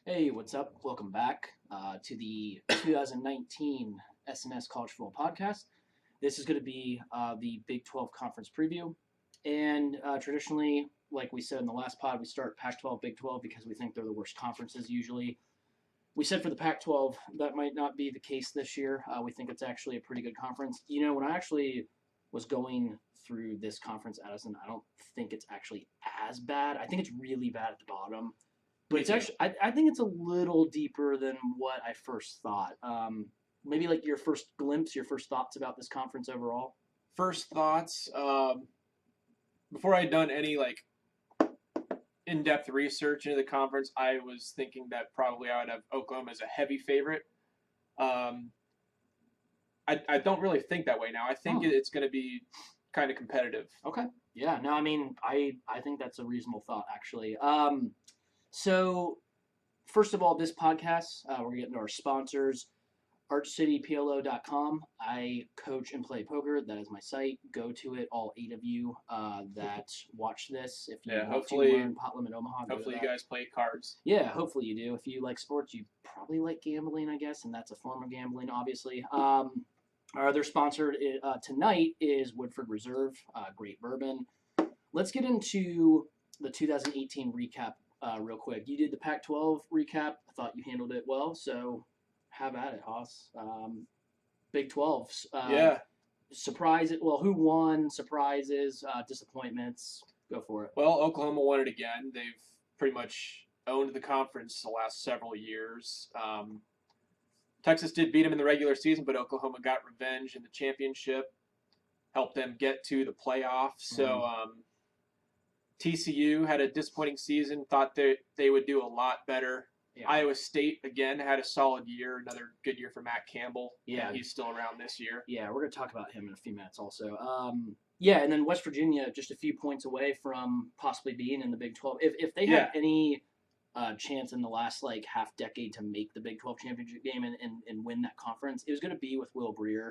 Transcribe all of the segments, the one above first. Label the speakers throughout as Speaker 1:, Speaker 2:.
Speaker 1: Hey, what's up? Welcome back to the 2019 SNS College Football Podcast. This is going to be the Big 12 Conference preview. And traditionally, like we said in the last pod, we start Pac 12, Big 12 because we think they're the worst conferences usually. We said for the Pac 12, that might not be the case this year. We think it's actually a pretty good conference. You know, when I actually was going through this conference, Addison, I don't think it's actually as bad. I think it's really bad at the bottom, but
Speaker 2: Me
Speaker 1: it's
Speaker 2: too.
Speaker 1: actually I think it's a little deeper than what I first thought. Maybe like your first glimpse, your first thoughts about this conference overall.
Speaker 2: First thoughts. Before I'd done any in-depth research into the conference, I was thinking that probably I would have Oklahoma as a heavy favorite. Um, I don't really think that way now. I think
Speaker 1: Hmm.
Speaker 2: it's going to be kind of competitive.
Speaker 1: Okay. Yeah. No. I mean, I think that's a reasonable thought actually. So first of all, this podcast we're getting to our sponsors. ArchCityPLO.com. I coach and play poker. That is my site. Go to it, all 8 of you that watch this. If you
Speaker 2: Yeah.
Speaker 1: want to
Speaker 2: Hopefully,
Speaker 1: learn Pot Limit Omaha, go to
Speaker 2: hopefully you
Speaker 1: that.
Speaker 2: guys play cards.
Speaker 1: Yeah, hopefully you do. If you like sports, you probably like gambling, I guess, and that's a form of gambling, obviously. Our other sponsor tonight is Woodford Reserve, great bourbon. Let's get into the 2018 recap real quick. You did the Pac 12 recap. I thought you handled it well, so have at it, Haas. Big 12s.
Speaker 2: Yeah.
Speaker 1: Surprise it. Well, who won? Surprises, disappointments. Go for it.
Speaker 2: Well, Oklahoma won it again. They've pretty much owned the conference the last several years. Texas did beat them in the regular season, but Oklahoma got revenge in the championship, helped them get to the playoffs. So TCU had a disappointing season. Thought they would do a lot better.
Speaker 1: Yeah.
Speaker 2: Iowa State again had a solid year, another good year for Matt Campbell.
Speaker 1: Yeah.
Speaker 2: And he's still around this year.
Speaker 1: Yeah, we're going to talk about him in a few minutes also. Yeah, and then West Virginia just a few points away from possibly being in the Big 12. If they had any chance in the last like half decade to make the Big 12 championship game and win that conference, it was going to be with Will Breer.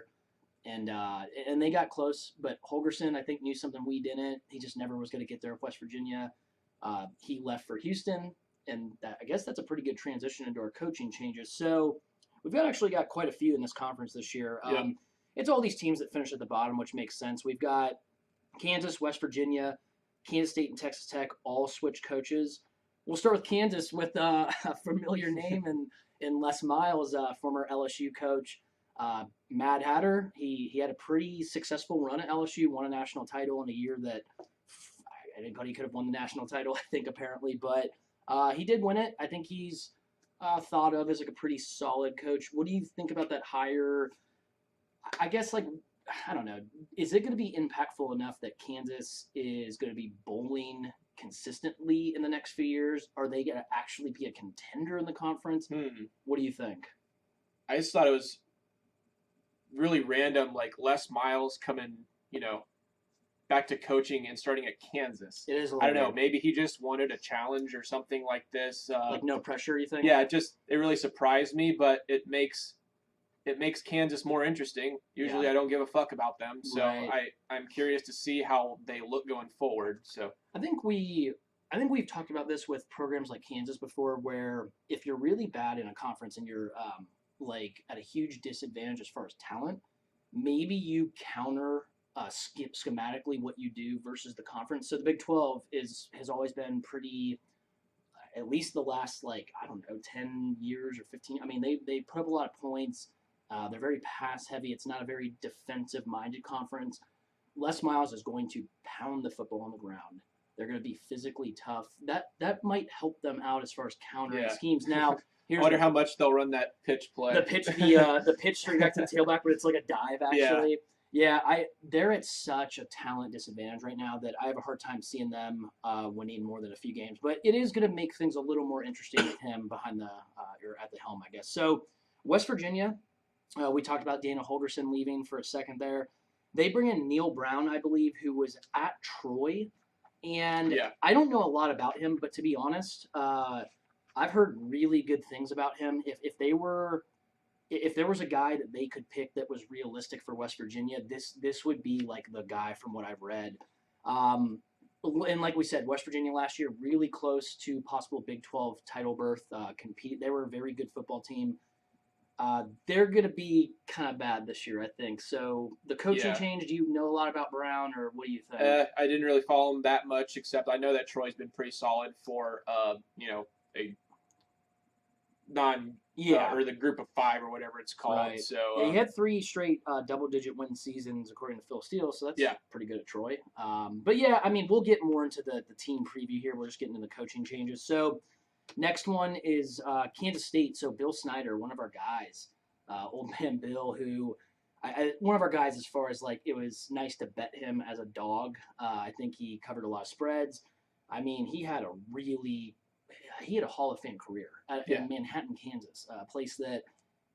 Speaker 1: And they got close, but Holgerson I think knew something we didn't. He just never was going to get there with West Virginia. He left for Houston, and I guess that's a pretty good transition into our coaching changes. So we've actually got quite a few in this conference this year.
Speaker 2: Yep.
Speaker 1: It's all these teams that finish at the bottom, which makes sense. We've got Kansas, West Virginia, Kansas State, and Texas Tech all switch coaches. We'll start with Kansas with a familiar name in Les Miles, former LSU coach. Mad Hatter, he had a pretty successful run at LSU, won a national title in a year that anybody could have won the national title, I think, apparently. But he did win it. I think he's thought of as like a pretty solid coach. What do you think about that hire? I guess, like, I don't know. Is it going to be impactful enough that Kansas is going to be bowling consistently in the next few years? Are they going to actually be a contender in the conference? What do you think?
Speaker 2: I just thought it was really random, like Les Miles coming, back to coaching and starting at Kansas.
Speaker 1: It is.
Speaker 2: I don't know. Maybe he just wanted a challenge or something like this.
Speaker 1: Like no pressure, you think?
Speaker 2: Yeah, it really surprised me, but it makes Kansas more interesting. Usually, I don't give a fuck about them, so I'm curious to see how they look going forward. So
Speaker 1: I think we've talked about this with programs like Kansas before, where if you're really bad in a conference and you're like at a huge disadvantage as far as talent, maybe you counter schematically what you do versus the conference. So the Big 12 has always been pretty, at least the last like I don't know 10 years or 15. I mean they put up a lot of points. They're very pass heavy. It's not a very defensive minded conference. Les Miles is going to pound the football on the ground. They're going to be physically tough. That might help them out as far as countering schemes. Now,
Speaker 2: I wonder how much they'll run that pitch play.
Speaker 1: The pitch straight back to the tailback, but it's like a dive actually. Yeah, they're at such a talent disadvantage right now that I have a hard time seeing them winning more than a few games. But it is going to make things a little more interesting with him behind the or at the helm, I guess. So West Virginia, we talked about Dana Holgerson leaving for a second there. They bring in Neil Brown, I believe, who was at Troy, and I don't know a lot about him, but to be honest, I've heard really good things about him. If there was a guy that they could pick that was realistic for West Virginia, this would be like the guy from what I've read. and like we said, West Virginia last year really close to possible Big 12 title berth. Compete. They were a very good football team. They're going to be kind of bad this year, I think. So the coaching
Speaker 2: Yeah.
Speaker 1: change. Do you know a lot about Brown, or what do you think?
Speaker 2: I didn't really follow him that much, except I know that Troy's been pretty solid for a non or the group of 5 or whatever it's called.
Speaker 1: Right.
Speaker 2: So
Speaker 1: he had 3 straight double-digit win seasons according to Phil Steele, so that's pretty good at Troy. But yeah, I mean, we'll get more into the team preview here. We're just getting into the coaching changes. So next one is Kansas State. So Bill Snyder, one of our guys, old man Bill, who one of our guys as far as like it was nice to bet him as a dog. I think he covered a lot of spreads. I mean, he had a Hall of Fame career in Manhattan, Kansas, a place that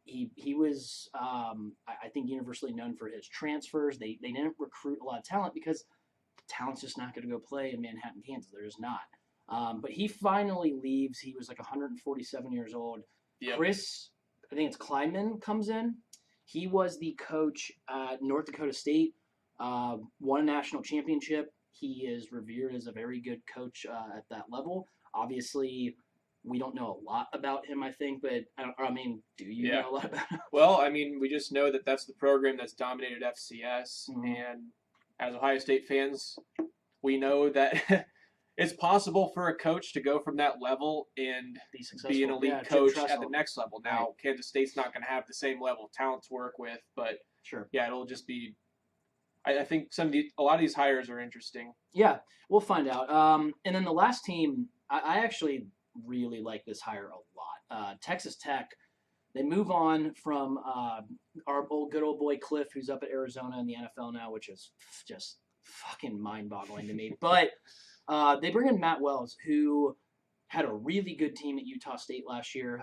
Speaker 1: he was, I think, universally known for his transfers. They didn't recruit a lot of talent because talent's just not going to go play in Manhattan, Kansas. They're just not. But he finally leaves. He was like 147 years old.
Speaker 2: Yep.
Speaker 1: Chris, I think it's Kleinman, comes in. He was the coach at North Dakota State, won a national championship. He is revered as a very good coach at that level. Obviously, we don't know a lot about him, I think, but I mean, do you know a lot about him?
Speaker 2: Well, I mean, we just know that that's the program that's dominated FCS, and as Ohio State fans, we know that it's possible for a coach to go from that level and be an elite coach at the next level. Now, Kansas State's not going to have the same level of talent to work with, but it'll just be. I think a lot of these hires are interesting.
Speaker 1: Yeah, we'll find out. And then the last team, I actually really like this hire a lot. Texas Tech, they move on from our good old boy Cliff, who's up at Arizona in the NFL now, which is just fucking mind-boggling to me. But they bring in Matt Wells, who had a really good team at Utah State last year.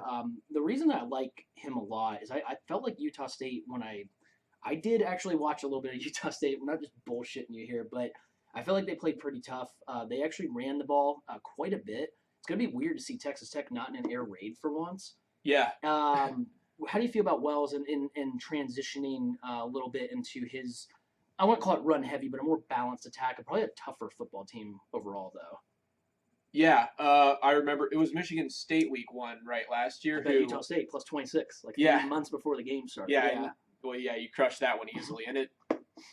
Speaker 1: The reason that I like him a lot is I felt like Utah State when I did actually watch a little bit of Utah State. I'm not just bullshitting you here, but I feel like they played pretty tough. They actually ran the ball quite a bit. It's going to be weird to see Texas Tech not in an air raid for once.
Speaker 2: Yeah.
Speaker 1: How do you feel about Wells in transitioning a little bit into his, I won't call it run heavy, but a more balanced attack, and probably a tougher football team overall, though?
Speaker 2: Yeah, I remember it was Michigan State week 1, right, last year.
Speaker 1: Utah State plus 26, like 3 months before the game started.
Speaker 2: Well, you crushed that one easily, and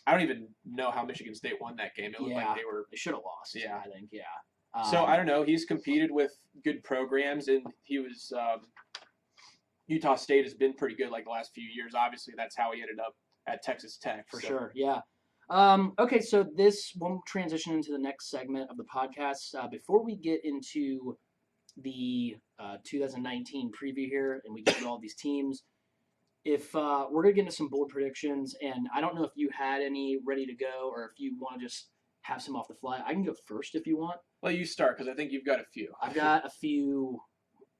Speaker 2: I don't even know how Michigan State won that game. It looked like they
Speaker 1: should have lost.
Speaker 2: Yeah,
Speaker 1: I think.
Speaker 2: So I don't know. He's competed with good programs, and he was Utah State has been pretty good like the last few years. Obviously, that's how he ended up at Texas Tech.
Speaker 1: For sure. Yeah. Okay, so this won't transition into the next segment of the podcast. Before we get into the 2019 preview here, and we get to all these teams. If we're going to get into some bold predictions, and I don't know if you had any ready to go or if you want to just have some off the fly. I can go first if you want.
Speaker 2: Well, you start because I think you've got a few.
Speaker 1: I've got a few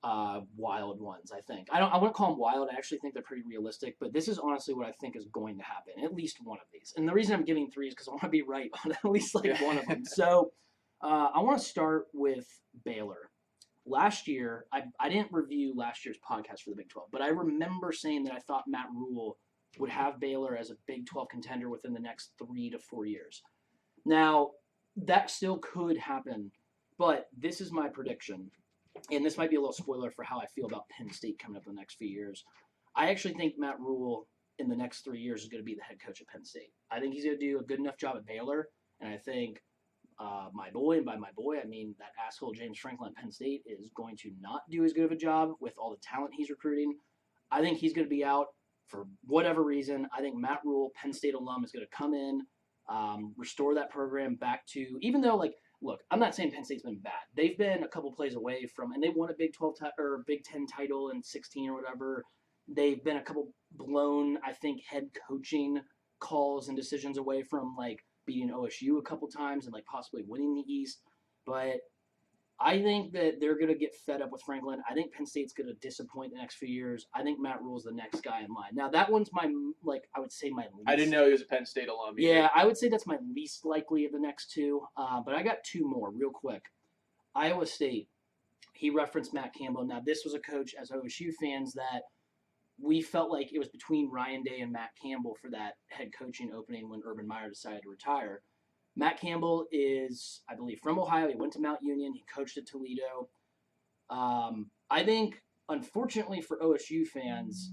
Speaker 1: wild ones, I think. I wouldn't call them wild. I actually think they're pretty realistic, but this is honestly what I think is going to happen, at least one of these. And the reason I'm giving 3 is because I want to be right on at least one of them. So I want to start with Baylor. Last year, I didn't review last year's podcast for the Big 12, but I remember saying that I thought Matt Rule would have Baylor as a Big 12 contender within the next 3 to 4 years. Now, that still could happen, but this is my prediction, and this might be a little spoiler for how I feel about Penn State coming up in the next few years. I actually think Matt Rule in the next 3 years is going to be the head coach at Penn State. I think he's going to do a good enough job at Baylor, and I think my boy, and by my boy, I mean that asshole James Franklin at Penn State is going to not do as good of a job with all the talent he's recruiting. I think he's going to be out for whatever reason. I think Matt Rule, Penn State alum, is going to come in, restore that program back to, even though, look, I'm not saying Penn State's been bad. They've been a couple plays away from, and they won a Big 12 or Big 10 title in 16 or whatever. They've been a couple blown, I think, head coaching calls and decisions away from, beating OSU a couple times and possibly winning the East. But I think that they're going to get fed up with Franklin. I think Penn State's going to disappoint the next few years. I think Matt Rule's the next guy in line. Now, that one's my, I would say my least.
Speaker 2: I didn't know he was a Penn State alum either.
Speaker 1: Yeah, I would say that's my least likely of the next 2. But I got 2 more real quick. Iowa State, he referenced Matt Campbell. Now, this was a coach, as OSU fans, that we felt like it was between Ryan Day and Matt Campbell for that head coaching opening when Urban Meyer decided to retire. Matt Campbell is, I believe, from Ohio. He went to Mount Union. He coached at Toledo. I think, unfortunately for OSU fans,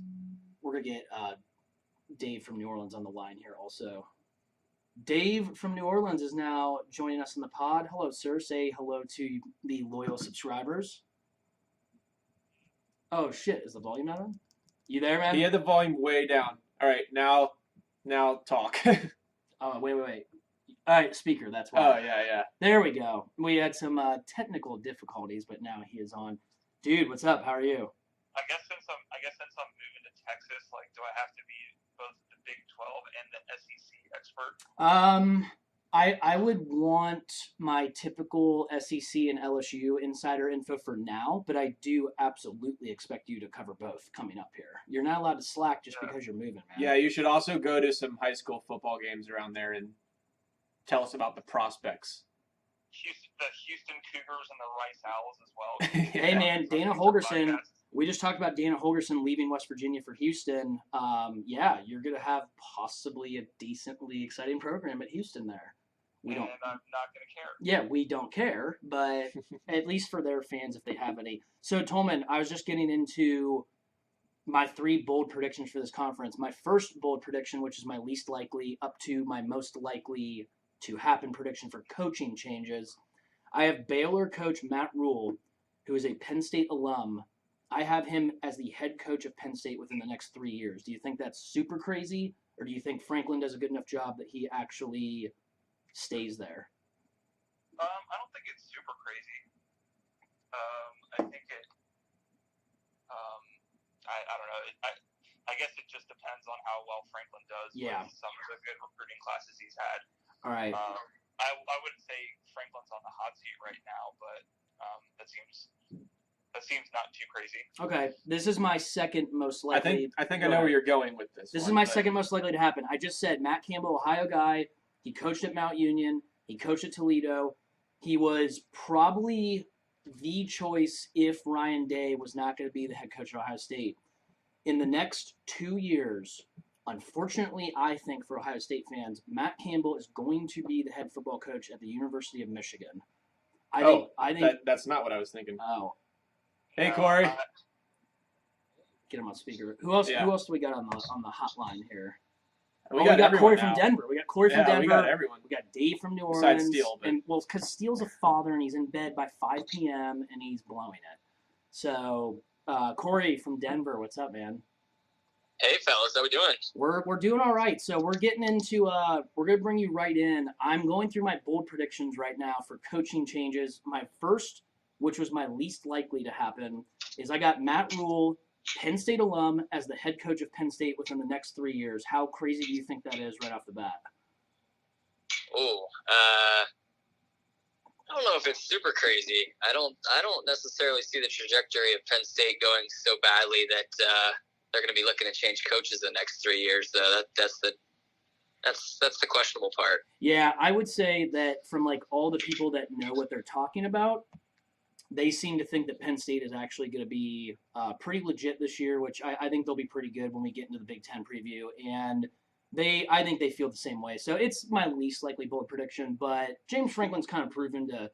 Speaker 1: we're going to get Dave from New Orleans on the line here also. Dave from New Orleans is now joining us in the pod. Hello, sir. Say hello to the loyal subscribers. Oh, shit. Is the volume not on? You there, man?
Speaker 2: He had the volume way down. All right, now talk.
Speaker 1: Oh, wait. All right, speaker. That's why.
Speaker 2: Oh, yeah.
Speaker 1: There we go. We had some technical difficulties, but now he is on. Dude, what's up? How are you?
Speaker 3: I guess since I'm moving to Texas, like, do I have to be both the Big 12 and the SEC expert?
Speaker 1: I would want my typical SEC and LSU insider info for now, but I do absolutely expect you to cover both coming up here. You're not allowed to slack just because you're moving, man.
Speaker 2: Yeah, you should also go to some high school football games around there and tell us about the prospects.
Speaker 3: The Houston Cougars and the Rice Owls as well.
Speaker 1: Hey, man, Dana Holgorsen. We just talked about Dana Holgorsen leaving West Virginia for Houston. Yeah, you're going to have possibly a decently exciting program at Houston there.
Speaker 3: And I'm not going to care.
Speaker 1: Yeah, we don't care, but at least for their fans, if they have any. So, Tolman, I was just getting into my 3 bold predictions for this conference. My first bold prediction, which is my least likely, up to my most likely to happen prediction for coaching changes. I have Baylor coach Matt Rule, who is a Penn State alum. I have him as the head coach of Penn State within the next 3 years. Do you think that's super crazy, or do you think Franklin does a good enough job that he actually stays there?
Speaker 3: I don't think it's super crazy. I think it. I don't know. I guess it just depends on how well Franklin does.
Speaker 1: Yeah.
Speaker 3: With some of the good recruiting classes he's had.
Speaker 1: All right.
Speaker 3: I wouldn't say Franklin's on the hot seat right now, but that seems not too crazy.
Speaker 1: Okay, this is my second most likely.
Speaker 2: I think I know where you're going with this.
Speaker 1: This is my second most likely to happen. I just said Matt Campbell, Ohio guy. He coached at Mount Union. He coached at Toledo. He was probably the choice if Ryan Day was not going to be the head coach of Ohio State. In the next 2 years, unfortunately, I think for Ohio State fans, Matt Campbell is going to be the head football coach at the University of Michigan. I think
Speaker 2: that's not what I was thinking.
Speaker 1: Oh.
Speaker 2: Hey, Corey.
Speaker 1: Get him on speaker. Who else?
Speaker 2: Yeah.
Speaker 1: Who else do we got on the hotline here?
Speaker 2: We
Speaker 1: got
Speaker 2: everyone
Speaker 1: Corey
Speaker 2: now.
Speaker 1: from Denver. We got Corey from Denver.
Speaker 2: We got everyone.
Speaker 1: We got Dave from New
Speaker 2: Besides
Speaker 1: Orleans.
Speaker 2: Steele, but...
Speaker 1: And because Steele's a father and he's in bed by 5 p.m. and he's blowing it. So Corey from Denver, what's up, man?
Speaker 4: Hey, fellas, how we doing?
Speaker 1: We're doing all right. So we're getting into we're gonna bring you right in. I'm going through my bold predictions right now for coaching changes. My first, which was my least likely to happen, is I got Matt Rule, Penn State alum, as the head coach of Penn State within the next 3 years. How crazy do you think that is right off the bat?
Speaker 4: Oh, I don't know if it's super crazy. I don't necessarily see the trajectory of Penn State going so badly that they're going to be looking to change coaches the next 3 years. That's the questionable part.
Speaker 1: Yeah, I would say that from like all the people that know what they're talking about, they seem to think that Penn State is actually going to be pretty legit this year, which I think they'll be pretty good when we get into the Big Ten preview. And I think they feel the same way. So it's my least likely bold prediction, but James Franklin's kind of proven to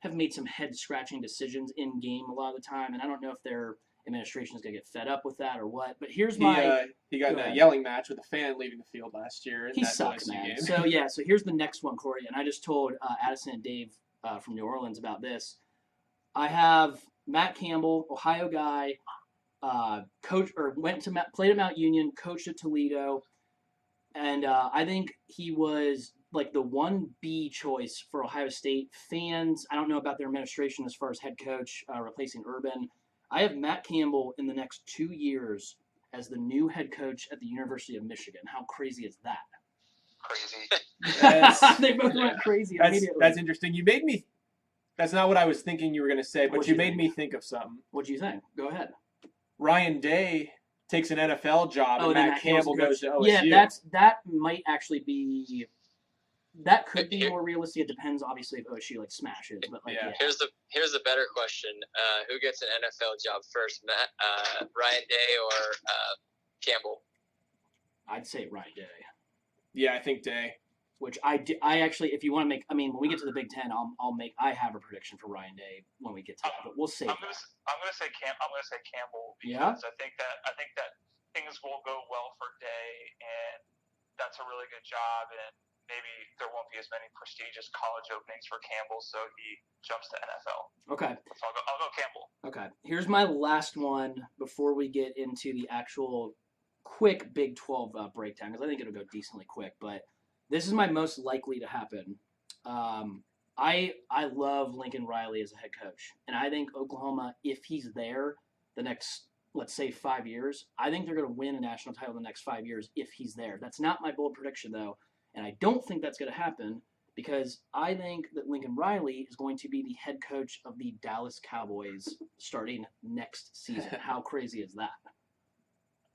Speaker 1: have made some head-scratching decisions in game a lot of the time, and I don't know if their administration is going to get fed up with that or what. But here's my...
Speaker 2: He got in a yelling match with a fan leaving the field last year.
Speaker 1: He sucks, man. Game. So here's the next one, Corey, and I just told Addison and Dave from New Orleans about this. I have Matt Campbell, Ohio guy, played at Mount Union, coached at Toledo, and I think he was like the 1B choice for Ohio State fans. I don't know about their administration as far as head coach replacing Urban. I have Matt Campbell in the next 2 years as the new head coach at the University of Michigan. How crazy is that?
Speaker 3: Crazy.
Speaker 1: They both went crazy immediately.
Speaker 2: That's interesting. You made me. That's not what I was thinking you were going to say, but you made me think of something.
Speaker 1: What do you think? Go ahead.
Speaker 2: Ryan Day takes an NFL job, and Matt Campbell goes to OSU.
Speaker 1: Yeah, that might actually be. That could be more realistic. It depends, obviously, if OSU smashes. But yeah.
Speaker 4: Here's a better question: who gets an NFL job first, Ryan Day or Campbell?
Speaker 1: I'd say Ryan Day.
Speaker 2: Yeah, I think Day.
Speaker 1: which I actually, if you want to make, I mean, when we get to the Big Ten, I have a prediction for Ryan Day when we get to that, but we'll save
Speaker 3: I'm gonna say Campbell
Speaker 1: Yeah?
Speaker 3: because I think that things will go well for Day, and that's a really good job, and maybe there won't be as many prestigious college openings for Campbell, so he jumps to NFL.
Speaker 1: Okay.
Speaker 3: So I'll go Campbell.
Speaker 1: Okay. Here's my last one before we get into the actual quick Big 12 breakdown, because I think it'll go decently quick, but this is my most likely to happen. I love Lincoln Riley as a head coach, and I think Oklahoma, if he's there the next, let's say, 5 years, I think they're going to win a national title the next 5 years if he's there. That's not my bold prediction, though, and I don't think that's going to happen because I think that Lincoln Riley is going to be the head coach of the Dallas Cowboys starting next season. How crazy is that?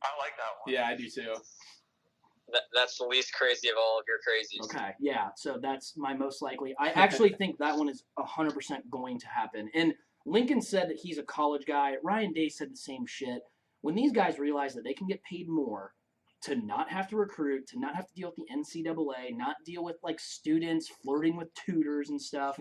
Speaker 3: I like that one.
Speaker 2: Yeah, I do too.
Speaker 4: That's the least crazy of all of your crazies.
Speaker 1: Okay, yeah, so that's my most likely. I actually think that one is 100% going to happen. And Lincoln said that he's a college guy. Ryan Day said the same shit. When these guys realize that they can get paid more to not have to recruit, to not have to deal with the NCAA, not deal with like students flirting with tutors and stuff,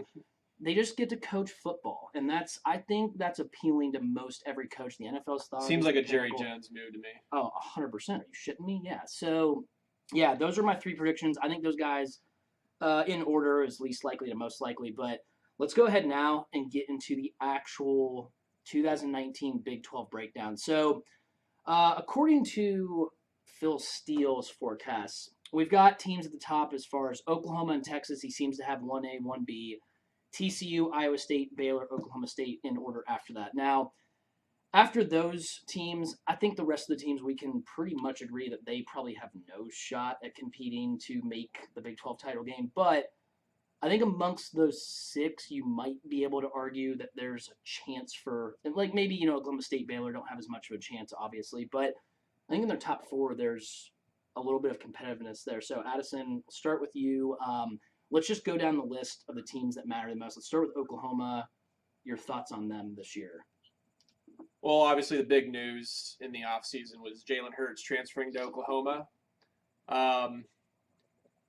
Speaker 1: they just get to coach football. And I think that's appealing to most every coach. The NFL's thought
Speaker 2: Seems like a Jerry Jones move to me.
Speaker 1: Oh, 100%. Are you shitting me? Yeah. So, yeah, those are my three predictions. I think those guys, in order, is least likely to most likely. But let's go ahead now and get into the actual 2019 Big 12 breakdown. So, according to Phil Steele's forecasts, we've got teams at the top as far as Oklahoma and Texas. He seems to have 1A, 1B. TCU, Iowa State, Baylor, Oklahoma State in order after that. Now, after those teams, I think the rest of the teams we can pretty much agree that they probably have no shot at competing to make the Big 12 title game. But I think amongst those six, you might be able to argue that there's a chance for, like maybe, Oklahoma State, Baylor don't have as much of a chance, obviously. But I think in their top four, there's a little bit of competitiveness there. So, Addison, we'll start with you. Let's just go down the list of the teams that matter the most. Let's start with Oklahoma. Your thoughts on them this year?
Speaker 2: Well, obviously the big news in the offseason was Jalen Hurts transferring to Oklahoma. I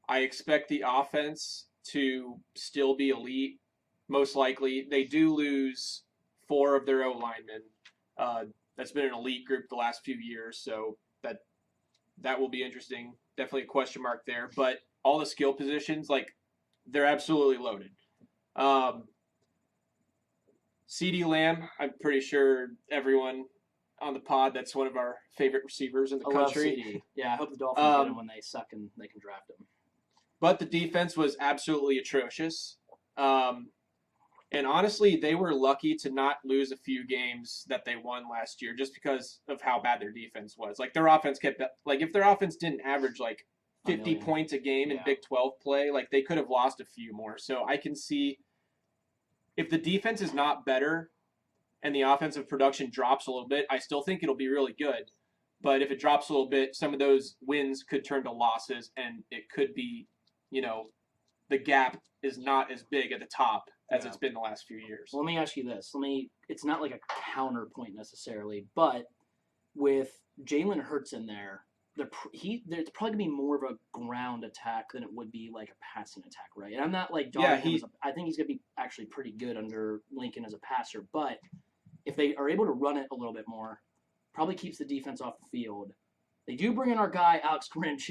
Speaker 2: expect the offense to still be elite. Most likely, they do lose 4 of their O-linemen. That's been an elite group the last few years, so that will be interesting. Definitely a question mark there. But all the skill positions, they're absolutely loaded. CeeDee Lamb, I'm pretty sure everyone on the pod, that's one of our favorite receivers in the country.
Speaker 1: Love CeeDee. Yeah, I hope the Dolphins get him when they suck and they can draft him.
Speaker 2: But the defense was absolutely atrocious. And honestly, they were lucky to not lose a few games that they won last year just because of how bad their defense was. Their offense if their offense didn't average 50 points a game in Big 12 play, they could have lost a few more. So I can see if the defense is not better and the offensive production drops a little bit, I still think it'll be really good. But if it drops a little bit, some of those wins could turn to losses, and it could be, the gap is not as big at the top as it's been the last few years.
Speaker 1: Well, let me ask you this. It's not like a counterpoint necessarily, but with Jalen Hurts in there, there's probably going to be more of a ground attack than it would be like a passing attack, right? And I'm not dogging him I think he's going to be actually pretty good under Lincoln as a passer, but if they are able to run it a little bit more, probably keeps the defense off the field. They do bring in our guy, Alex Grinch,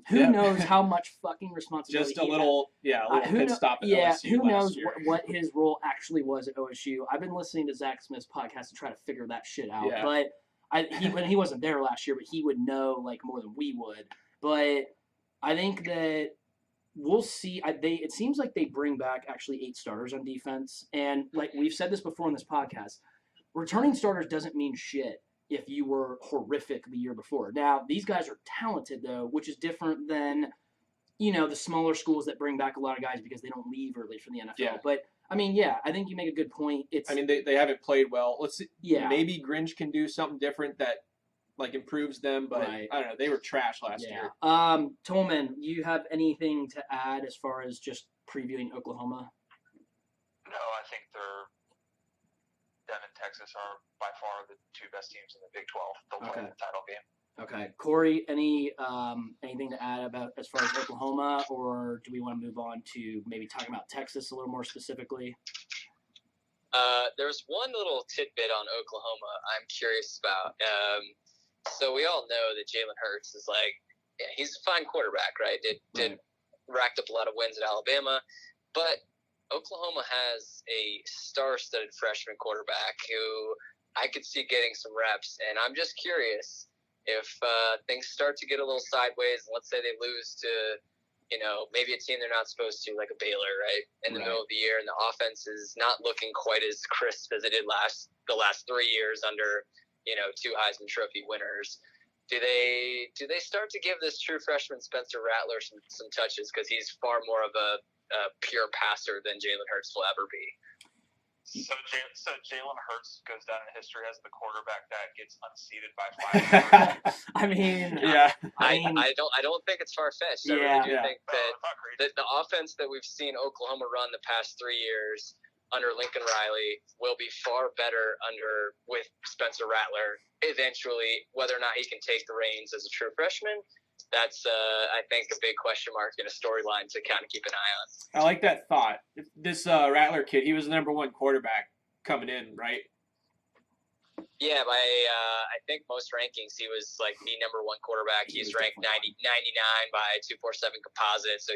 Speaker 1: who knows how much fucking responsibility
Speaker 2: Just a little pit stop at OSU
Speaker 1: who knows
Speaker 2: last year.
Speaker 1: what his role actually was at OSU. I've been listening to Zach Smith's podcast to try to figure that shit out, but when he wasn't there last year, but he would know more than we would. But I think that we'll see. It seems like they bring back actually 8 starters on defense, and we've said this before on this podcast, returning starters doesn't mean shit if you were horrific the year before. Now these guys are talented though, which is different than the smaller schools that bring back a lot of guys because they don't leave early from the NFL.
Speaker 2: Yeah.
Speaker 1: But I think you make a good point.
Speaker 2: They haven't played well. Let's see.
Speaker 1: Yeah.
Speaker 2: Maybe Grinch can do something different that improves them, but
Speaker 1: right.
Speaker 2: I don't know. They were trash last year.
Speaker 1: Tolman, you have anything to add as far as just previewing Oklahoma?
Speaker 3: No, I think them and Texas are by far the 2 best teams in the Big 12. They'll play in the title game.
Speaker 1: Okay, Corey, anything to add about as far as Oklahoma, or do we want to move on to maybe talking about Texas a little more specifically?
Speaker 4: There's one little tidbit on Oklahoma I'm curious about. So we all know that Jalen Hurts is he's a fine quarterback, right? Did racked up a lot of wins at Alabama, but Oklahoma has a star-studded freshman quarterback who I could see getting some reps, and I'm just curious if things start to get a little sideways, and let's say they lose to, maybe a team they're not supposed to, like a Baylor, right, in the middle of the year, and the offense is not looking quite as crisp as it did the last 3 years under, 2 Heisman Trophy winners. Do they start to give this true freshman Spencer Rattler some touches, because he's far more of a pure passer than Jalen Hurts will ever be?
Speaker 3: So Jalen Hurts goes down in history as the quarterback that gets unseated by 5.
Speaker 1: I mean,
Speaker 2: Yeah.
Speaker 4: I don't think it's far fetched. I really do think that the offense that we've seen Oklahoma run the past 3 years under Lincoln Riley will be far better with Spencer Rattler eventually. Whether or not he can take the reins as a true freshman, that's I think a big question mark in a storyline to kind of keep an eye on.
Speaker 2: I like that thought. This Rattler kid, he was the #1 quarterback coming in, right?
Speaker 4: Yeah, by I think most rankings, he was the #1 quarterback. He's ranked 99 by 247 composite, so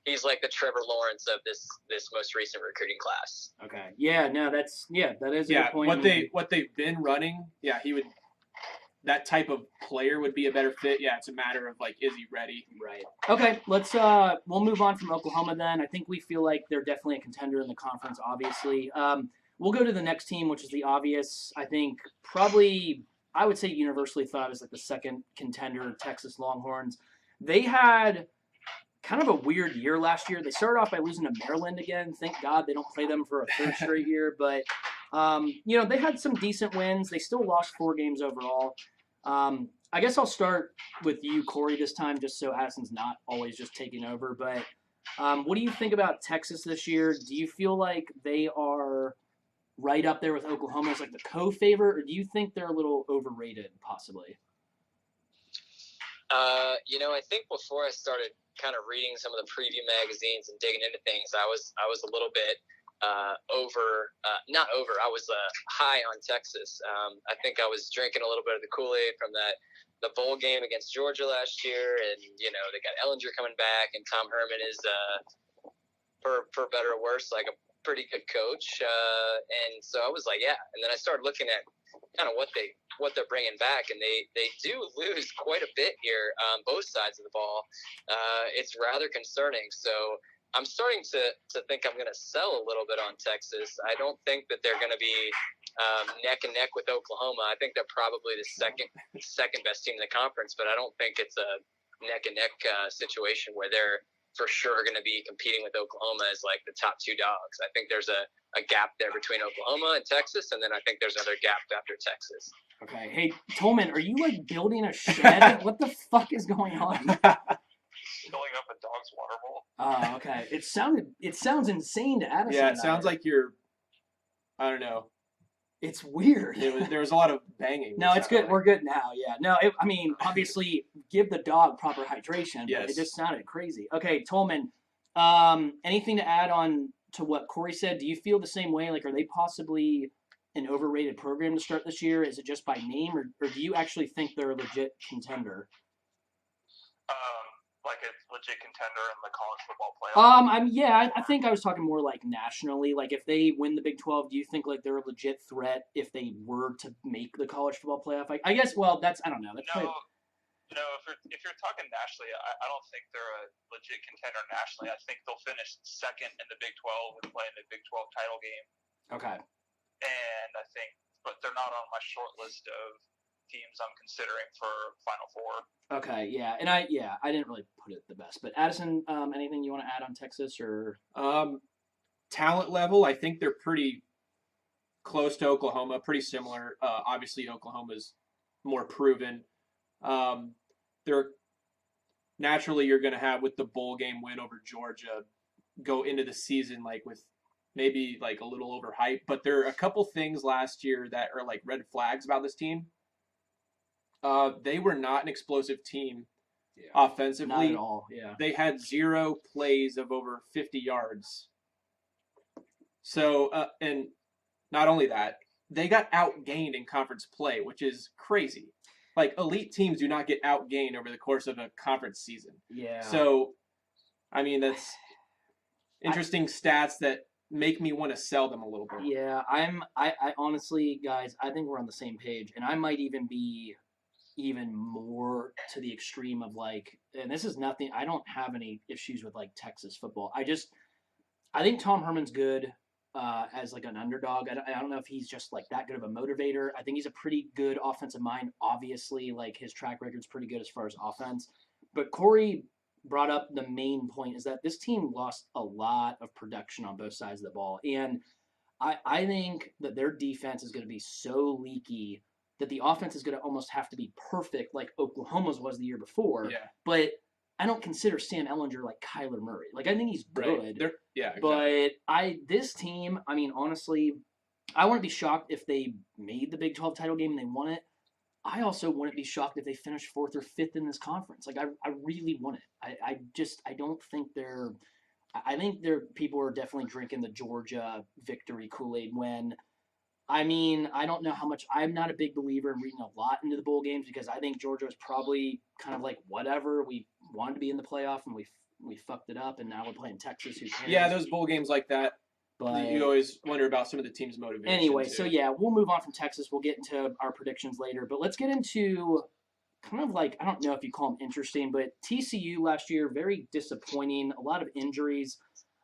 Speaker 4: he's like the Trevor Lawrence of this most recent recruiting class.
Speaker 1: Okay. Yeah. No. that is a good point.
Speaker 2: What they've been running. Yeah, he would. That type of player would be a better fit. Yeah, it's a matter of is he ready?
Speaker 1: Right. Okay. We'll move on from Oklahoma then. I think we feel like they're definitely a contender in the conference. Obviously. We'll go to the next team, which is the obvious, I think, probably, I would say universally thought as the second contender, Texas Longhorns. They had kind of a weird year last year. They started off by losing to Maryland again. Thank God they don't play them for a third straight year. But, they had some decent wins. They still lost 4 games overall. I guess I'll start with you, Corey, this time, just so Addison's not always just taking over. But what do you think about Texas this year? Do you feel like they are right up there with Oklahoma as the co-favorite, or do you think they're a little overrated, possibly?
Speaker 4: I think before I started kind of reading some of the preview magazines and digging into things, I was a little bit I was high on Texas. I think I was drinking a little bit of the Kool-Aid from the bowl game against Georgia last year, and they got Ellinger coming back, and Tom Herman is for better or worse a pretty good coach, and so I was and then I started looking at kind of what they're bringing back, and they do lose quite a bit here, both sides of the ball. It's rather concerning. So I'm starting to think I'm going to sell a little bit on Texas. I don't think that they're going to be neck and neck with Oklahoma. I think they're probably the second best team in the conference, but I don't think it's a neck and neck situation where they're for sure going to be competing with Oklahoma as the top 2 dogs. I think there's a gap there between Oklahoma and Texas, and then I think there's another gap after Texas.
Speaker 1: Okay. Hey, Tolman, are you building a shed? What the fuck is going on?
Speaker 3: Filling up a dog's water bowl.
Speaker 1: Oh, okay. It sounds insane to Addison.
Speaker 2: Yeah, it sounds like you're, I don't know.
Speaker 1: It's weird.
Speaker 2: There was a lot of banging.
Speaker 1: No, it's good. We're good now. Yeah. No, obviously, give the dog proper hydration.
Speaker 2: Yes.
Speaker 1: But it just sounded crazy. Okay, Tolman, anything to add on to what Corey said? Do you feel the same way? Are they possibly an overrated program to start this year? Is it just by name, or do you actually think they're a legit contender?
Speaker 3: Like a legit contender in the college football playoff?
Speaker 1: I think I was talking more nationally. If they win the Big 12, do you think they're a legit threat if they were to make the college football playoff? I guess. Well, I don't know. That's
Speaker 3: if you're talking nationally, I don't think they're a legit contender nationally. I think they'll finish second in the Big 12 and play in the Big 12 title game.
Speaker 1: Okay.
Speaker 3: And but they're not on my short list of teams I'm considering for Final Four.
Speaker 1: Okay, yeah, and I didn't really put it the best, but Addison, anything you want to add on Texas or?
Speaker 2: Talent level, I think they're pretty close to Oklahoma, pretty similar. Obviously, Oklahoma's more proven. They're naturally you're going to have with the bowl game win over Georgia, go into the season with maybe a little overhyped, but there are a couple things last year that are red flags about this team. They were not an explosive team
Speaker 1: Yeah.
Speaker 2: offensively.
Speaker 1: Not at all. Yeah.
Speaker 2: They had 0 plays of over 50 yards. So, and not only that, they got outgained in conference play, which is crazy. Like, elite teams do not get outgained over the course of a conference season.
Speaker 1: Yeah.
Speaker 2: So, I mean, that's interesting stats that make me want to sell them a little bit.
Speaker 1: Yeah, I honestly, guys, I think we're on the same page, and I might even be even more to the extreme of like, and this is nothing. I don't have any issues with like Texas football. I think Tom Herman's good as like an underdog. I don't know if he's just like that good of a motivator. I think he's a pretty good offensive mind. Obviously, like his track record's pretty good as far as offense. But Corey brought up the main point is that this team lost a lot of production on both sides of the ball. And I think that their defense is going to be so leaky that the offense is going to almost have to be perfect like Oklahoma's was the year before.
Speaker 2: Yeah.
Speaker 1: But I don't consider Sam Ellinger like Kyler Murray. Like, I think he's good.
Speaker 2: Right. Yeah, exactly.
Speaker 1: But this team, I mean, honestly, I wouldn't be shocked if they made the Big 12 title game and they won it. I also wouldn't be shocked if they finished 4th or 5th in this conference. Like, I really want it. I don't think they're – I think people are definitely drinking the Georgia victory Kool-Aid when – I mean, I don't know how much – I'm not a big believer in reading a lot into the bowl games because I think Georgia was probably kind of like whatever. We wanted to be in the playoff and we fucked it up, and now we're playing Texas. Who cares?
Speaker 2: Yeah, those bowl games like that,
Speaker 1: But
Speaker 2: you always wonder about some of the team's motivation.
Speaker 1: anyway,
Speaker 2: too.
Speaker 1: so yeah, we'll move on from Texas. We'll get into our predictions later, but let's get into kind of like, I don't know if you call them interesting, but TCU last year, very disappointing, a lot of injuries.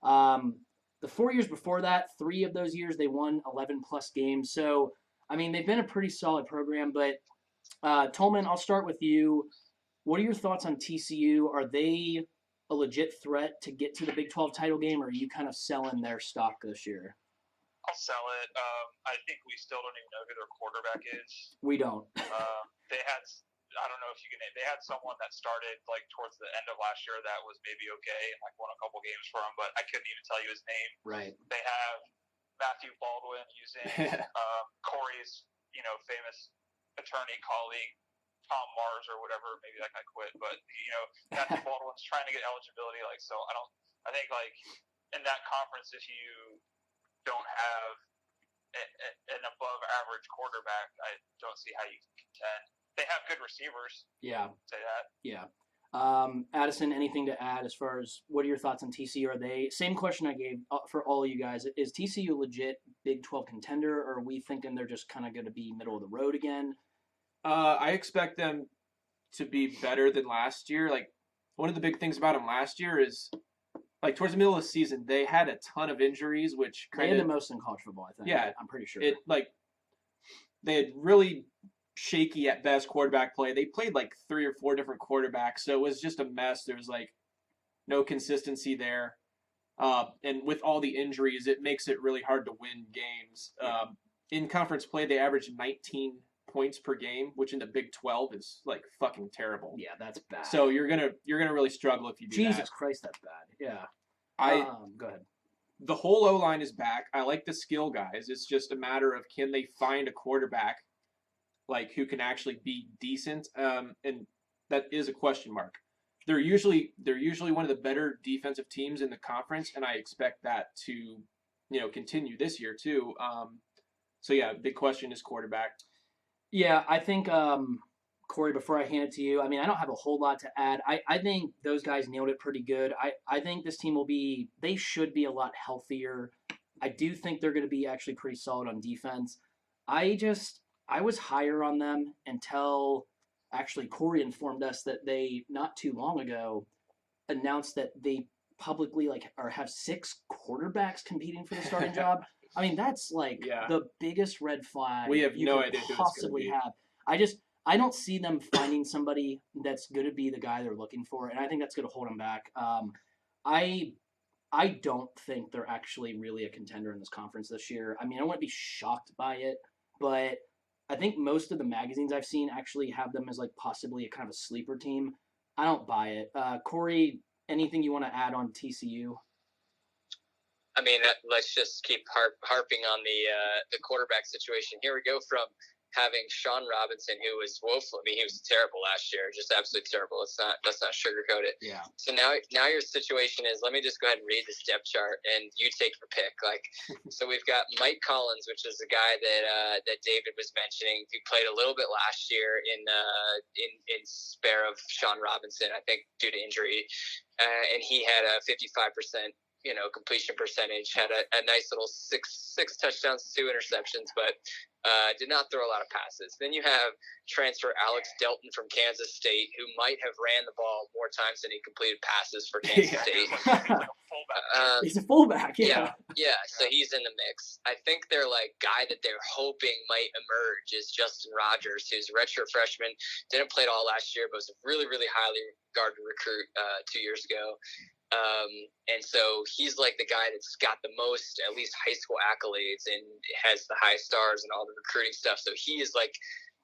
Speaker 1: The 4 years before that, 3 of those years, they won 11-plus games. So, I mean, they've been a pretty solid program, but Tolman, I'll start with you. What are your thoughts on TCU? Are they a legit threat to get to the Big 12 title game, or are you kind of selling their stock this year?
Speaker 3: I'll sell it. I think we still don't even know who their quarterback is.
Speaker 1: We don't.
Speaker 3: They had, I don't know if you can, they had someone that started like towards the end of last year that was maybe okay and like won a couple games for him, but I couldn't even tell you his name.
Speaker 1: Right.
Speaker 3: They have Matthew Baldwin using Corey's, famous attorney colleague, Tom Mars or whatever. Maybe that guy quit, but Matthew Baldwin's trying to get eligibility. Like, so I think like in that conference, if you don't have an above average quarterback, I don't see how you can contend. They have good receivers.
Speaker 1: Yeah.
Speaker 3: Say that.
Speaker 1: Yeah. Addison, anything to add as far as what are your thoughts on TCU? Are they, same question I gave for all of you guys, is TCU legit Big 12 contender, or are we thinking they're just kind of going to be middle of the road again?
Speaker 2: I expect them to be better than last year. Like, one of the big things about them last year is, like, towards the middle of the season, they had a ton of injuries, which
Speaker 1: They had the most in college football, I think.
Speaker 2: Yeah.
Speaker 1: I'm pretty sure.
Speaker 2: They had really shaky at best quarterback play. They played like 3 or 4 different quarterbacks, so it was just a mess. There was like no consistency there. And with all the injuries, it makes it really hard to win games. In conference play, they averaged 19 points per game, which in the Big 12 is like fucking terrible.
Speaker 1: Yeah, that's bad.
Speaker 2: So you're gonna really struggle if you do
Speaker 1: Jesus
Speaker 2: that.
Speaker 1: Christ, that's bad. Yeah. Go ahead.
Speaker 2: The whole O-line is back. I like the skill guys. It's just a matter of can they find a quarterback like who can actually be decent, and that is a question mark. They're usually one of the better defensive teams in the conference, and I expect that to continue this year too. So yeah, big question is quarterback.
Speaker 1: Yeah, I think Corey, before I hand it to you, I mean, I don't have a whole lot to add. I think those guys nailed it pretty good. I think this team they should be a lot healthier. I do think they're going to be actually pretty solid on defense. I was higher on them until actually Corey informed us that they, not too long ago, announced that they publicly have 6 quarterbacks competing for the starting job. I mean, that's the biggest red flag
Speaker 2: We have
Speaker 1: you
Speaker 2: no
Speaker 1: could
Speaker 2: idea who it's
Speaker 1: possibly
Speaker 2: gonna be.
Speaker 1: have. I don't see them finding somebody that's going to be the guy they're looking for, and I think that's going to hold them back. I don't think they're actually really a contender in this conference this year. I mean, I wouldn't be shocked by it, but I think most of the magazines I've seen actually have them as possibly a kind of a sleeper team. I don't buy it. Corey, anything you want to add on TCU?
Speaker 4: I mean, let's just keep harping on the quarterback situation. Here we go from having Sean Robinson, who was woeful. I mean, he was terrible last year, just absolutely terrible. Let's not sugarcoat it.
Speaker 1: Yeah.
Speaker 4: So now your situation is, let me just go ahead and read this depth chart, and you take your pick. Like, so we've got Mike Collins, which is the guy that David was mentioning, who played a little bit last year in spare of Sean Robinson, I think due to injury, and he had a 55%. Completion percentage, had a nice little six touchdowns, 2 interceptions, but did not throw a lot of passes. Then you have transfer Alex Delton from Kansas State, who might have ran the ball more times than he completed passes for Kansas State.
Speaker 3: He's like a fullback.
Speaker 1: He's a fullback. Yeah.
Speaker 4: Yeah. So he's in the mix. I think their guy that they're hoping might emerge is Justin Rogers, who's a redshirt freshman. Didn't play at all last year, but was a really, really highly regarded recruit 2 years ago. And so he's like the guy that's got the most, at least high school accolades, and has the high stars and all the recruiting stuff. So he is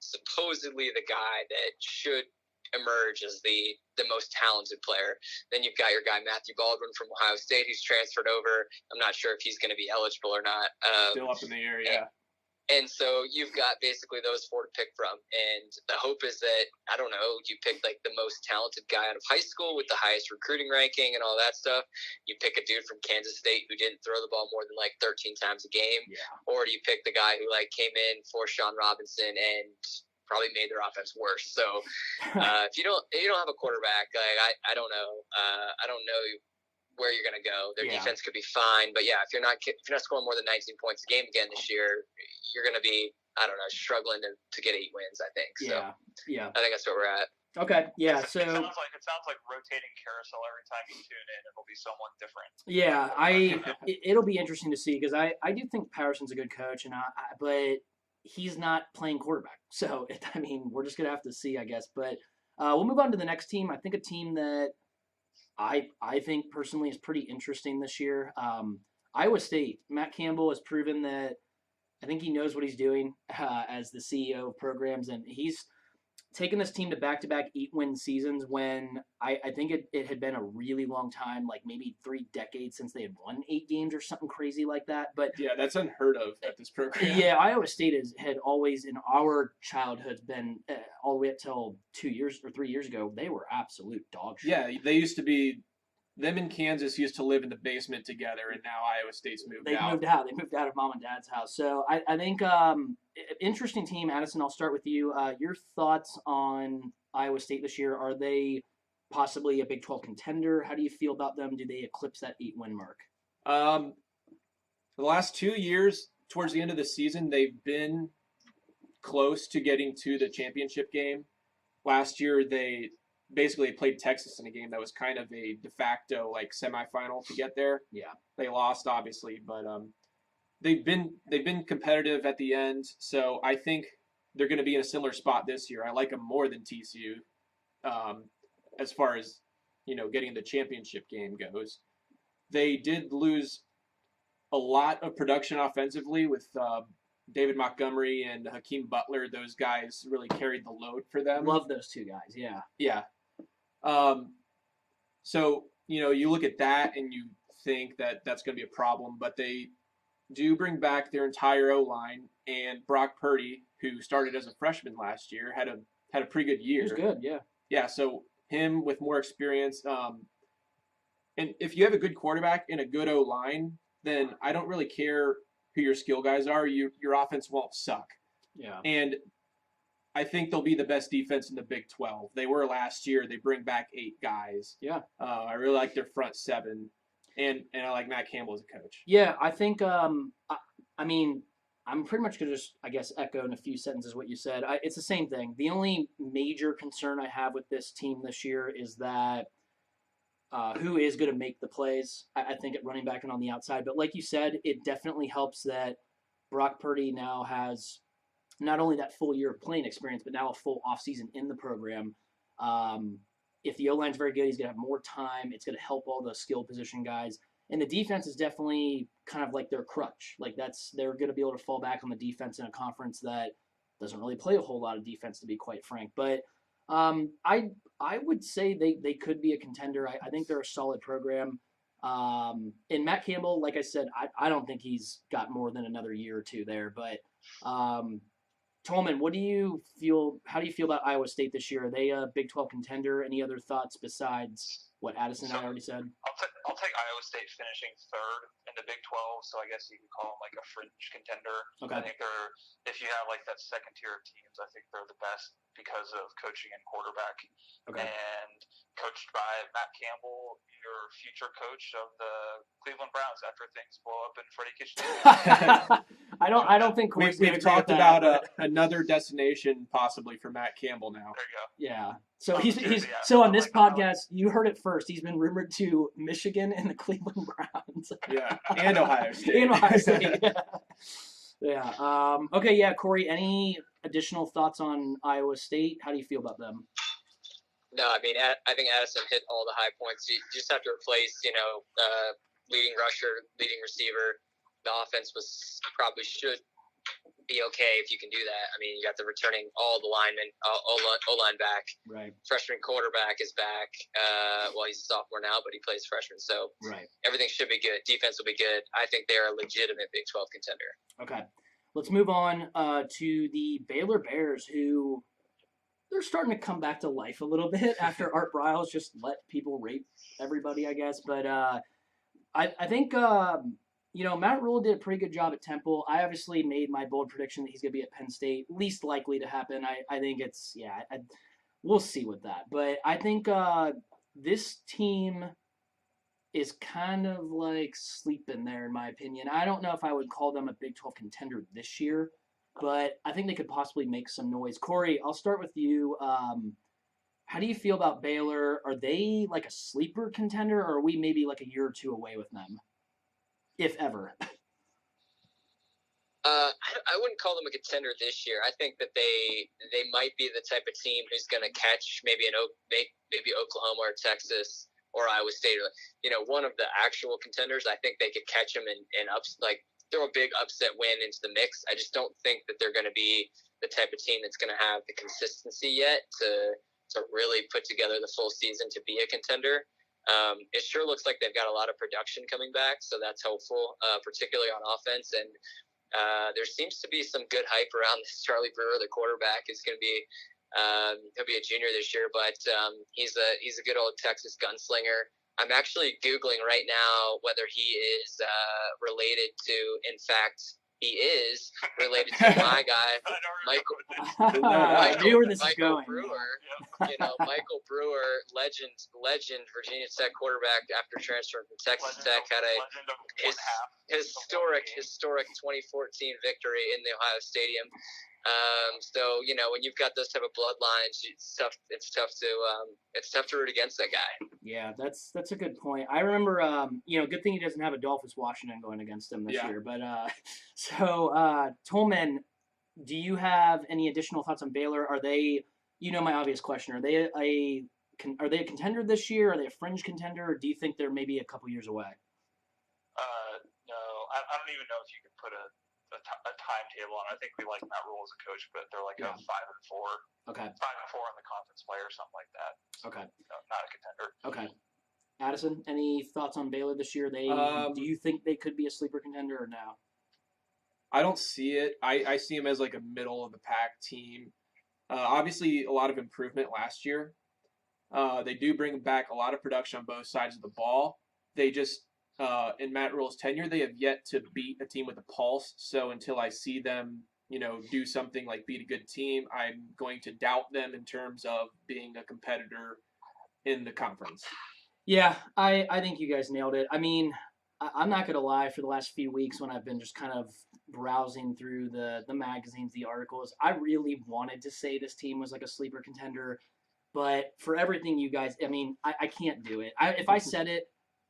Speaker 4: supposedly the guy that should emerge as the most talented player. Then you've got your guy Matthew Baldwin from Ohio State, who's transferred over. I'm not sure if he's going to be eligible or not.
Speaker 2: Still up in the air, yeah.
Speaker 4: And so you've got basically those 4 to pick from. And the hope is that, I don't know, you pick the most talented guy out of high school with the highest recruiting ranking and all that stuff. You pick a dude from Kansas State who didn't throw the ball more than 13 times a game.
Speaker 1: Yeah.
Speaker 4: Or do you pick the guy who came in for Sean Robinson and probably made their offense worse. So if you don't have a quarterback, I don't know. I don't know where you're going to go. Their defense could be fine, but if you're not scoring more than 19 points a game again this year, you're going to be, I don't know, struggling to get 8 wins, I think. So
Speaker 1: Yeah.
Speaker 4: I think that's where we're at.
Speaker 1: Okay. Yeah. So
Speaker 3: it sounds like rotating carousel every time you tune in. It'll be someone different.
Speaker 1: yeah, it'll be interesting to see, because I do think Patterson's a good coach, but he's not playing quarterback. So we're just gonna have to see, I guess. But we'll move on to the next team. I think a team that I think personally is pretty interesting this year. Iowa State. Matt Campbell has proven that I think he knows what he's doing as the CEO of programs, and he's taken this team to back-to-back 8-win seasons when I think it had been a really long time, maybe 3 decades since they had won 8 games or something crazy like that. But
Speaker 2: yeah, that's unheard of at this program.
Speaker 1: Yeah, Iowa State had always in our childhoods been all the way up till 2 years or 3 years ago, they were absolute dog shit.
Speaker 2: Yeah, they used to be. Them and Kansas used to live in the basement together, and now Iowa State's moved out.
Speaker 1: They moved out of mom and dad's house. So I think interesting team. Addison, I'll start with you. Your thoughts on Iowa State this year? Are they possibly a Big 12 contender? How do you feel about them? Do they eclipse that 8-win mark?
Speaker 2: The last 2 years, towards the end of the season, they've been close to getting to the championship game. Last year, they basically played Texas in a game that was kind of a de facto semifinal to get there.
Speaker 1: Yeah.
Speaker 2: They lost, obviously, but they've been competitive at the end. So I think they're going to be in a similar spot this year. I like them more than TCU as far as getting the championship game goes. They did lose a lot of production offensively with David Montgomery and Hakeem Butler. Those guys really carried the load for them.
Speaker 1: Love those 2 guys. Yeah.
Speaker 2: Yeah. So, you look at that and you think that that's going to be a problem, but they do bring back their entire O-line, and Brock Purdy, who started as a freshman last year, had a pretty good year.
Speaker 1: He was good, yeah.
Speaker 2: Yeah, so him with more experience. And if you have a good quarterback and a good O-line, then I don't really care who your skill guys are. Your offense won't suck.
Speaker 1: Yeah.
Speaker 2: And I think they'll be the best defense in the Big 12. They were last year. They bring back 8 guys.
Speaker 1: Yeah.
Speaker 2: I really like their front 7, and I like Matt Campbell as a coach.
Speaker 1: Yeah, I think I'm pretty much going to just, I guess, echo in a few sentences what you said. It's the same thing. The only major concern I have with this team this year is that who is going to make the plays, I think, at running back and on the outside. But like you said, it definitely helps that Brock Purdy now has not only that full year of playing experience, but now a full offseason in the program. If the O-line's very good, he's going to have more time. It's going to help all the skill position guys. And the defense is definitely kind of like their crutch. They're going to be able to fall back on the defense in a conference that doesn't really play a whole lot of defense, to be quite frank. But I would say they could be a contender. I think they're a solid program. And Matt Campbell, like I said, I don't think he's got more than another year or 2 there. But Tolman, what do you feel? How do you feel about Iowa State this year? Are they a Big 12 contender? Any other thoughts besides what Addison and I already said?
Speaker 3: I'll take Iowa State finishing third in the Big 12, so I guess you could call them like a fringe contender.
Speaker 1: Okay.
Speaker 3: I think they're, if you have like that second tier of teams, I think they're the best because of coaching and quarterback.
Speaker 1: Okay.
Speaker 3: And coached by Matt Campbell, your future coach of the Cleveland Browns after things blow up in Freddie Kitchens.
Speaker 1: I don't think
Speaker 2: We've
Speaker 1: Corey's
Speaker 2: talked
Speaker 1: that,
Speaker 2: about
Speaker 1: but-
Speaker 2: another destination possibly for Matt Campbell now.
Speaker 3: There you go.
Speaker 1: Yeah. So
Speaker 3: Oh,
Speaker 1: he's
Speaker 3: yeah.
Speaker 1: so on this
Speaker 3: Like, I like-
Speaker 1: podcast, you heard it first. He's been rumored to Michigan and the Cleveland Browns.
Speaker 2: Yeah, and Ohio State.
Speaker 1: And Ohio State. Yeah. Okay. Yeah. Corey, any additional thoughts on Iowa State? How do you feel about them?
Speaker 4: No, I mean, I think Addison hit all the high points. You just have to replace, leading rusher, leading receiver. The offense should be okay if you can do that. I mean, you got the returning all the linemen, O-line back.
Speaker 1: Right.
Speaker 4: Freshman quarterback is back. He's a sophomore now, but he plays freshman. So
Speaker 1: Right.
Speaker 4: everything should be good. Defense will be good. I think they're a legitimate Big 12 contender.
Speaker 1: Okay. Let's move on to the Baylor Bears, who they're starting to come back to life a little bit after Art Briles just let people rape everybody, I guess. But I think Matt Rule did a pretty good job at Temple. I obviously made my bold prediction that he's going to be at Penn State. Least likely to happen. I think it's, we'll see with that. But I think this team is kind of like sleeping there, in my opinion. I don't know if I would call them a Big 12 contender this year, but I think they could possibly make some noise. Corey, I'll start with you. How do you feel about Baylor? Are they like a sleeper contender, or are we maybe like a year or two away with them? If ever.
Speaker 4: I wouldn't call them a contender this year. I think that they might be the type of team who's going to catch maybe Oklahoma or Texas or Iowa State, or one of the actual contenders. I think they could catch them and throw a big upset win into the mix. I just don't think that they're going to be the type of team that's going to have the consistency yet to really put together the full season to be a contender. It sure looks like they've got a lot of production coming back, so that's hopeful, particularly on offense. And there seems to be some good hype around this. Charlie Brewer, the quarterback, is going to be he'll be a junior this year, but he's a good old Texas gunslinger. I'm actually Googling right now whether he is related to, in fact, he is related to my guy, Michael.
Speaker 1: I knew where this is
Speaker 4: Michael
Speaker 1: going.
Speaker 4: Brewer, Michael Brewer, legend Virginia Tech quarterback after transferring from Texas Tech, had a historic 2014 victory in the Ohio Stadium. So when you've got those type of bloodlines, it's tough to root against that guy.
Speaker 1: Yeah, that's a good point. I remember, good thing he doesn't have Adolphus Washington going against him this year. But Tolman, do you have any additional thoughts on Baylor? Are they, my obvious question, are they a contender this year? Are they a fringe contender? Or do you think they're maybe a couple years away?
Speaker 3: No, I don't even know if you could put a timetable on. I think we like Matt Rule as a coach, but they're like a 5-4.
Speaker 1: Okay.
Speaker 3: 5-4 in the conference play or something like that.
Speaker 1: Okay.
Speaker 3: No, not a contender.
Speaker 1: Okay. Addison, any thoughts on Baylor this year? Do you think they could be a sleeper contender or no?
Speaker 2: I don't see it. I see them as like a middle of the pack team. Obviously, a lot of improvement last year. They do bring back a lot of production on both sides of the ball. They just in Matt Rule's tenure, they have yet to beat a team with a pulse. So until I see them, do something like beat a good team, I'm going to doubt them in terms of being a competitor in the conference.
Speaker 1: Yeah, I think you guys nailed it. I mean, I'm not going to lie, for the last few weeks when I've been just kind of browsing through the magazines, the articles, I really wanted to say this team was like a sleeper contender. But for everything you guys, I mean, I can't do it. If I said it,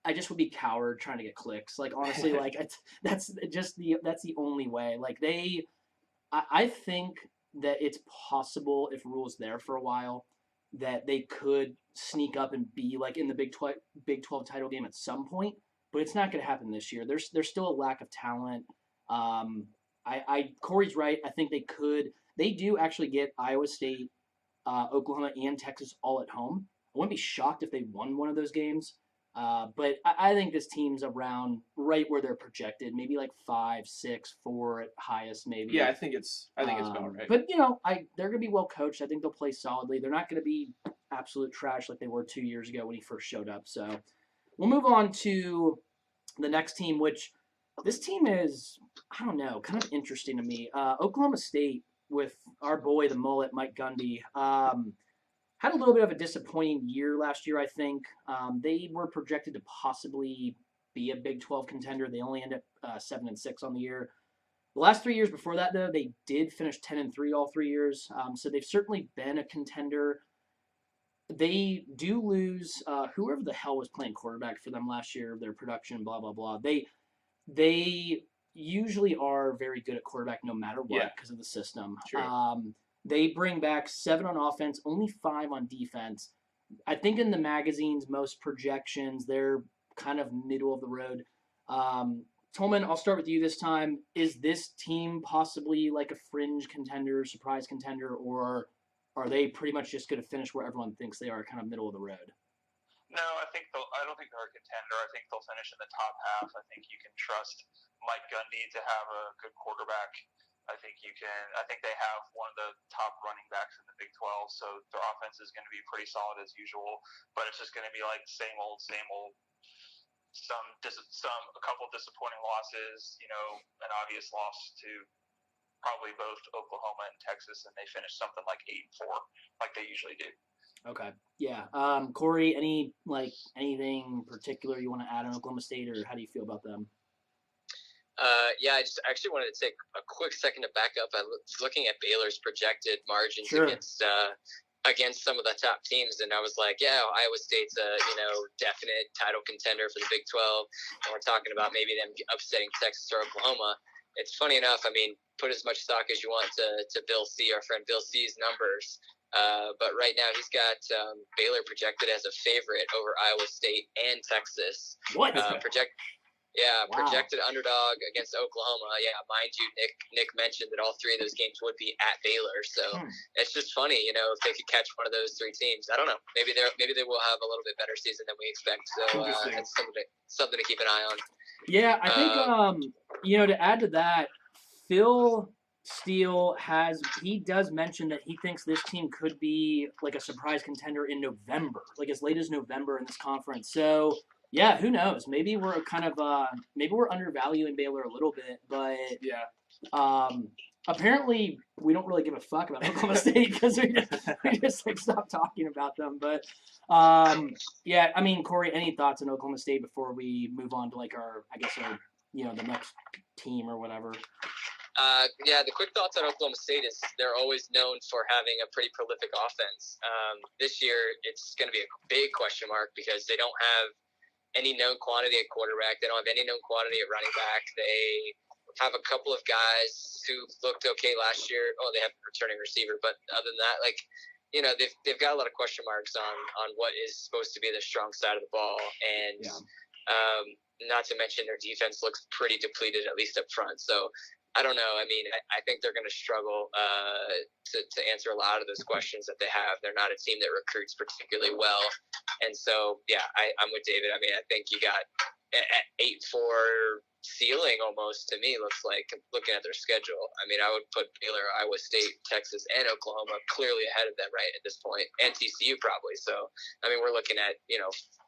Speaker 1: I just would be coward trying to get clicks. Like, honestly, like that's the only way. Like I think that it's possible if Rule's there for a while that they could sneak up and be like in the Big 12 title game at some point, but it's not going to happen this year. There's still a lack of talent. Corey's right. I think they do actually get Iowa State, Oklahoma, and Texas all at home. I wouldn't be shocked if they won one of those games. But I think this team's around right where they're projected, maybe like 5, 6, 4 at highest, maybe.
Speaker 2: Yeah, I think it's about right.
Speaker 1: But they're gonna be well coached. I think they'll play solidly. They're not gonna be absolute trash like they were 2 years ago when he first showed up. So we'll move on to the next team, which this team is, I don't know, kind of interesting to me. Oklahoma State with our boy, the mullet, Mike Gundy. Had a little bit of a disappointing year last year, I think. They were projected to possibly be a Big 12 contender. They only ended up 7-6 on the year. The last 3 years before that, though, they did finish 10-3 all 3 years. So they've certainly been a contender. They do lose whoever the hell was playing quarterback for them last year. Their production, blah blah blah. They usually are very good at quarterback, no matter what, because of the system.
Speaker 2: Sure.
Speaker 1: They bring back 7 on offense, only 5 on defense. I think in the magazine's most projections, they're kind of middle of the road. Tolman, I'll start with you this time. Is this team possibly like a fringe contender, surprise contender, or are they pretty much just going to finish where everyone thinks they are, kind of middle of the road?
Speaker 3: No, I don't think they're a contender. I think they'll finish in the top half. I think you can trust Mike Gundy to have a good quarterback. I think they have one of the top running backs in the Big 12, so their offense is going to be pretty solid as usual. But it's just going to be like same old. A couple of disappointing losses. An obvious loss to probably both Oklahoma and Texas, and they finish something like 8-4, like they usually do.
Speaker 1: Okay. Yeah. Corey, anything particular you want to add on Oklahoma State, or how do you feel about them?
Speaker 4: Yeah, I just actually wanted to take a quick second to back up. I was looking at Baylor's projected margins against some of the top teams, and I was like, yeah, Iowa State's a definite title contender for the Big 12, and we're talking about maybe them upsetting Texas or Oklahoma. It's funny enough. I mean, put as much stock as you want to Bill C, our friend Bill C's numbers. But right now he's got Baylor projected as a favorite over Iowa State and Texas.
Speaker 1: What?
Speaker 4: Projected underdog against Oklahoma. Yeah, mind you, Nick mentioned that all 3 of those games would be at Baylor. So it's just funny, if they could catch one of those 3 teams. I don't know. Maybe they will have a little bit better season than we expect. So that's something to keep an eye on.
Speaker 1: Yeah, I think to add to that, Phil Steele does mention that he thinks this team could be like a surprise contender in November, like as late as November in this conference. So yeah, who knows? Maybe we're we're undervaluing Baylor a little bit, but apparently we don't really give a fuck about Oklahoma State because we just stop talking about them. But yeah, I mean, Corey, any thoughts on Oklahoma State before we move on to our the next team or whatever?
Speaker 4: The quick thoughts on Oklahoma State is they're always known for having a pretty prolific offense. This year, it's going to be a big question mark because they don't have any known quantity at quarterback. They don't have any known quantity at running back. They have a couple of guys who looked okay last year. Oh, they have a returning receiver, but other than that, they've got a lot of question marks on what is supposed to be their strong side of the ball, and not to mention their defense looks pretty depleted, at least up front. So I don't know. I mean, I think they're going to struggle to answer a lot of those questions that they have. They're not a team that recruits particularly well. And so, yeah, I'm with David. I mean, I think you got an 8-4 ceiling almost to me, looks like, looking at their schedule. I mean, I would put Baylor, Iowa State, Texas, and Oklahoma clearly ahead of them right at this point, and TCU probably. So, I mean, we're looking at,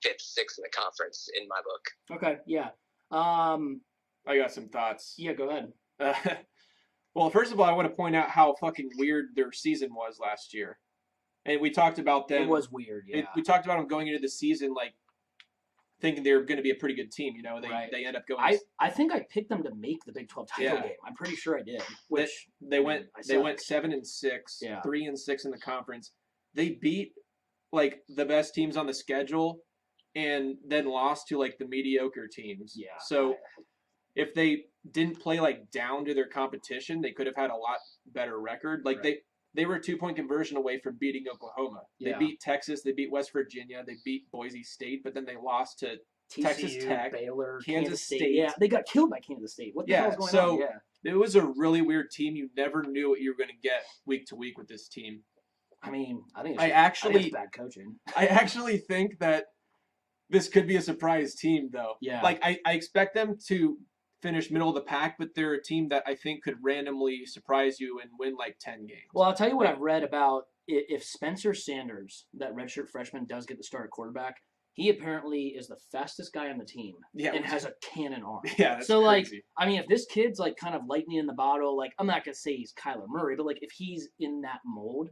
Speaker 4: 5th, 6th in the conference in my book.
Speaker 1: Okay, yeah.
Speaker 2: I got some thoughts.
Speaker 1: Yeah, go ahead.
Speaker 2: Well, first of all, I want to point out how fucking weird their season was last year. And we talked about them.
Speaker 1: It was weird, yeah.
Speaker 2: We talked about them going into the season, thinking they were going to be a pretty good team. They end up going.
Speaker 1: I think I picked them to make the Big 12 title game. I'm pretty sure I did. Which
Speaker 2: they went 7-6, 3-6 in the conference. They beat the best teams on the schedule, and then lost to the mediocre teams.
Speaker 1: Yeah.
Speaker 2: So if they didn't play down to their competition, they could have had a lot better record. They were a 2-point conversion away from beating Oklahoma. They beat Texas, they beat West Virginia, they beat Boise State, but then they lost to
Speaker 1: TCU,
Speaker 2: Texas Tech,
Speaker 1: Baylor,
Speaker 2: Kansas State.
Speaker 1: Yeah, they got killed by Kansas State. What the hell's going on? Yeah.
Speaker 2: It was a really weird team. You never knew what you were going to get week to week with this team.
Speaker 1: I mean, I think
Speaker 2: it's
Speaker 1: bad coaching.
Speaker 2: I actually think that this could be a surprise team, though.
Speaker 1: Yeah.
Speaker 2: Like, I expect them to finish middle of the pack, but they're a team that I think could randomly surprise you and win like 10 games.
Speaker 1: Well, I'll tell you what
Speaker 2: Like-
Speaker 1: I've read about if Spencer Sanders, that redshirt freshman, does get the start at quarterback. He apparently is the fastest guy on the team
Speaker 2: Yeah,
Speaker 1: and has a cannon arm.
Speaker 2: yeah, that's
Speaker 1: So, like,
Speaker 2: crazy.
Speaker 1: I mean, if this kid's like kind of lightning in the bottle, like I'm not gonna say he's Kyler Murray, but like if he's in that mold,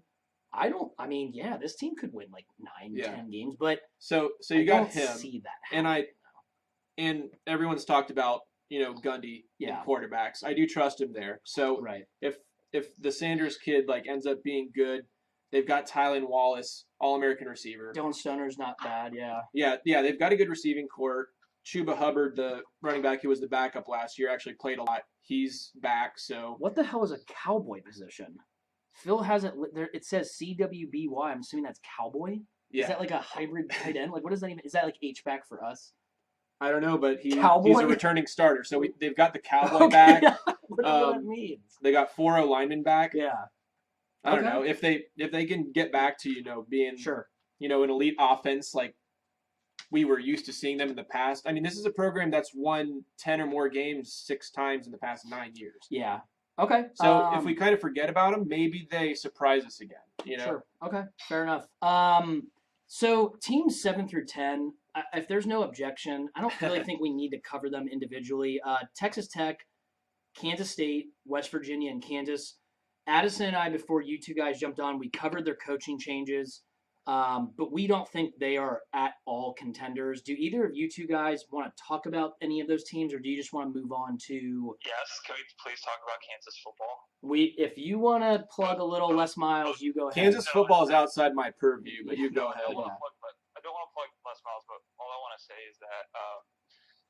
Speaker 1: yeah, this team could win like 9,
Speaker 2: Yeah.
Speaker 1: 10 games, but
Speaker 2: So
Speaker 1: I
Speaker 2: you got
Speaker 1: don't
Speaker 2: him,
Speaker 1: see that
Speaker 2: and
Speaker 1: happening.
Speaker 2: and everyone's talked about Gundy
Speaker 1: Yeah.
Speaker 2: in quarterbacks. I do trust him there. So
Speaker 1: Right.
Speaker 2: if the Sanders kid like ends up being good, they've got Tylan Wallace, All-American receiver.
Speaker 1: Dylan Stoner's not bad, yeah.
Speaker 2: Yeah, they've got a good receiving core. Chuba Hubbard, the running back who was the backup last year, actually played a lot. He's back, so
Speaker 1: What the hell is a cowboy position? Phil has it there. It says CWBY. I'm assuming that's cowboy.
Speaker 2: yeah.
Speaker 1: Is that like a hybrid tight end? Like, what does that even? Is that like H-back for us?
Speaker 2: I don't know, but he's
Speaker 1: Cowboy?
Speaker 2: a returning starter. So they've got the cowboy
Speaker 1: Okay,
Speaker 2: back.
Speaker 1: Whatever that means.
Speaker 2: They got 4 linemen back.
Speaker 1: Yeah.
Speaker 2: I don't
Speaker 1: Okay.
Speaker 2: know if they can get back to being
Speaker 1: Sure.
Speaker 2: an elite offense like we were used to seeing them in the past. I mean, this is a program that's won 10 or more games 6 times in the past 9 years.
Speaker 1: Yeah. Okay.
Speaker 2: So if we kind of forget about them, maybe they surprise us again.
Speaker 1: Sure. Okay. Fair enough. So teams 7 through 10. If there's no objection, I don't really think we need to cover them individually. Texas Tech, Kansas State, West Virginia, and Kansas. Addison and I, before you two guys jumped on, we covered their coaching changes, but we don't think they are at all contenders. Do either of you two guys want to talk about any of those teams, or do you just want to move on to
Speaker 3: Yes, can we please talk about Kansas football?
Speaker 1: If you want to plug a little Les Miles, you go ahead.
Speaker 2: Kansas football is outside my purview, but you go
Speaker 3: I
Speaker 2: ahead.
Speaker 3: don't want to plug Les Miles, but all I want to say is that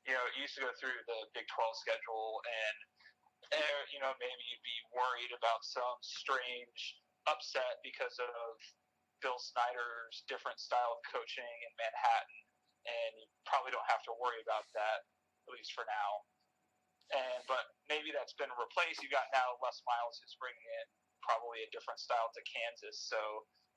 Speaker 3: you used to go through the Big 12 schedule, and maybe you'd be worried about some strange upset because of Bill Snyder's different style of coaching in Manhattan, and you probably don't have to worry about that, at least for now. But maybe that's been replaced. You got now Les Miles who's bringing in probably a different style to Kansas, so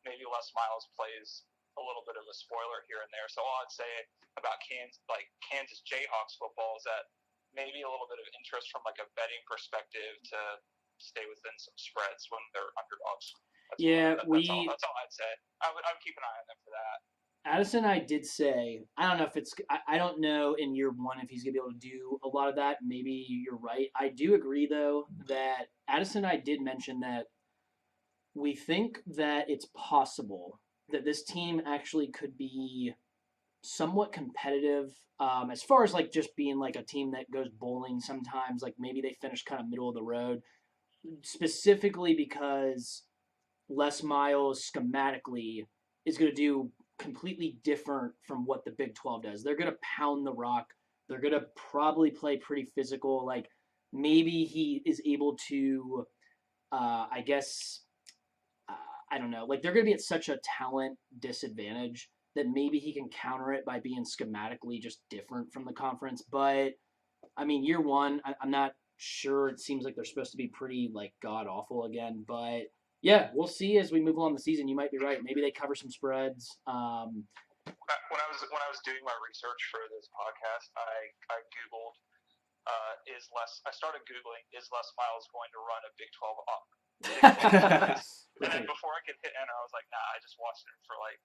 Speaker 3: maybe Les Miles plays a little bit of a spoiler here and there. So all I'd say about Kansas Jayhawks football is that maybe a little bit of interest from like a betting perspective to stay within some spreads when they're underdogs. That's all I'd say. I would keep an eye on them for that.
Speaker 1: Addison and I did say, I don't know if it's, I don't know in year one if he's going to be able to do a lot of that. Maybe you're right. I do agree, though, that Addison and I did mention that we think that it's possible that this team actually could be somewhat competitive as far as like just being like a team that goes bowling sometimes. Like maybe they finish kind of middle of the road, specifically because Les Miles schematically is going to do completely different from what the Big 12 does. They're going to pound the rock. They're going to probably play pretty physical. Like maybe he is able to, I don't know. Like they're going to be at such a talent disadvantage that maybe he can counter it by being schematically just different from the conference. But I mean, year one, I'm not sure. It seems like they're supposed to be pretty like god awful again, but yeah, we'll see as we move along the season. You might be right. Maybe they cover some spreads.
Speaker 3: When I was doing my research for this podcast, I googled I started googling is Les Miles going to run a Big 12 up? And then before I could hit enter, I was like, nah. I just watched him for like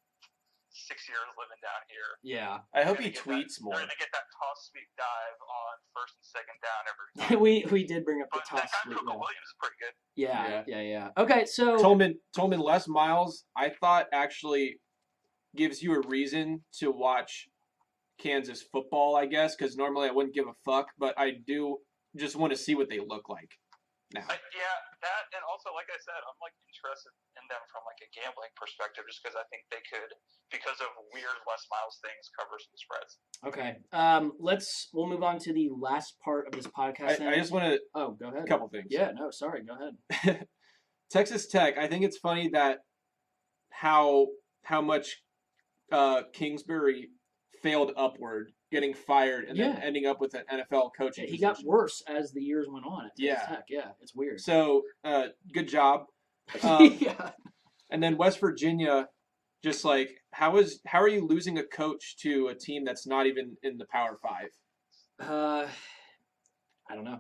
Speaker 3: 6 years living down here.
Speaker 1: Yeah,
Speaker 2: I hope he tweets more.
Speaker 3: They're gonna get that toss sweep dive on first and second down every time.
Speaker 1: we did bring up the
Speaker 3: But that
Speaker 1: toss
Speaker 3: guy
Speaker 1: sweep.
Speaker 3: Coco Williams is pretty good.
Speaker 1: Yeah. Okay, so
Speaker 2: Tolman Les Miles, I thought actually gives you a reason to watch Kansas football, I guess, because normally I wouldn't give a fuck, but I do just want to see what they look like now.
Speaker 3: That, and also, like I said, I'm like interested in them from like a gambling perspective, just because I think they could, because of weird Les Miles things, cover some spreads.
Speaker 1: okay. We'll move on to the last part of this podcast.
Speaker 2: I just want to
Speaker 1: go ahead.
Speaker 2: a couple things.
Speaker 1: Yeah, no, sorry, go ahead.
Speaker 2: Texas Tech, I think it's funny that how much Kingsbury failed upward, getting fired, and then ending up with an NFL coaching
Speaker 1: He
Speaker 2: position.
Speaker 1: got worse as the years went on at Texas Tech. Yeah, it's weird.
Speaker 2: So, good job.
Speaker 1: Yeah.
Speaker 2: And then West Virginia, just like how are you losing a coach to a team that's not even in the Power Five?
Speaker 1: I don't know.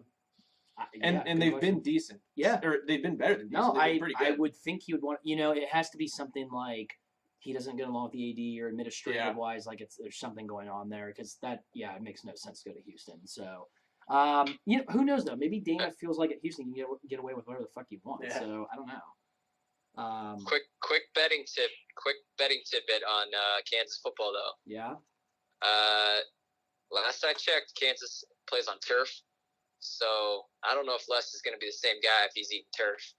Speaker 2: And
Speaker 1: good
Speaker 2: they've
Speaker 1: question.
Speaker 2: been decent.
Speaker 1: Yeah.
Speaker 2: Or they've been better than decent.
Speaker 1: No,
Speaker 2: They've been pretty
Speaker 1: I
Speaker 2: good.
Speaker 1: would think he would want. It has to be something like he doesn't get along with the AD or administrative wise. Like there's something going on there because it makes no sense to go to Houston. So, who knows though? Maybe Dana feels like at Houston you can get away with whatever the fuck you want.
Speaker 2: Yeah.
Speaker 1: So I don't know.
Speaker 4: Quick betting tidbit on Kansas football though.
Speaker 1: Yeah.
Speaker 4: Last I checked, Kansas plays on turf. So I don't know if Les is going to be the same guy if he's eating turf.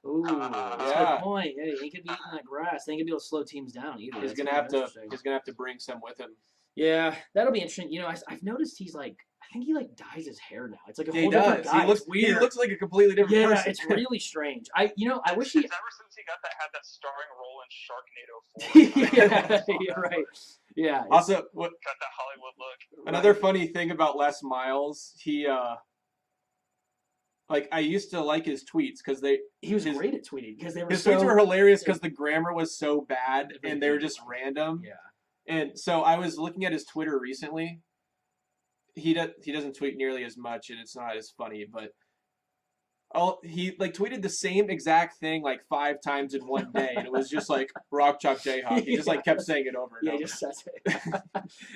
Speaker 1: Ooh, that's a
Speaker 2: Yeah.
Speaker 1: good point. Yeah, he could be eating that grass. They ain't gonna be able to slow teams down either.
Speaker 2: He's
Speaker 1: That's
Speaker 2: gonna
Speaker 1: kind
Speaker 2: have
Speaker 1: of
Speaker 2: to.
Speaker 1: interesting.
Speaker 2: He's gonna have to bring some with him.
Speaker 1: Yeah, that'll be interesting. I've noticed he's like, I think he like dyes his hair now. It's like a
Speaker 2: He
Speaker 1: whole different
Speaker 2: does.
Speaker 1: guy.
Speaker 2: He looks
Speaker 1: It's weird.
Speaker 2: He looks like a completely different
Speaker 1: Yeah,
Speaker 2: person.
Speaker 1: it's really strange. I wish he.
Speaker 3: It's ever since he had that starring role in Sharknado 4.
Speaker 1: Yeah, right. Yeah.
Speaker 2: Also,
Speaker 3: Got that Hollywood look.
Speaker 2: another funny thing about Les Miles, he like I used to like his tweets because
Speaker 1: he was great at tweeting because they were
Speaker 2: his
Speaker 1: so.
Speaker 2: tweets were hilarious because the grammar was so bad
Speaker 1: Very
Speaker 2: and they were
Speaker 1: good.
Speaker 2: just random.
Speaker 1: Yeah.
Speaker 2: And so I was looking at his Twitter recently. He doesn't tweet nearly as much and it's not as funny, but he like tweeted the same exact thing like 5 times in one day, and it was just like Rock Chalk Jayhawk. He just like kept saying it over and
Speaker 1: Yeah, he
Speaker 2: over.
Speaker 1: just says it.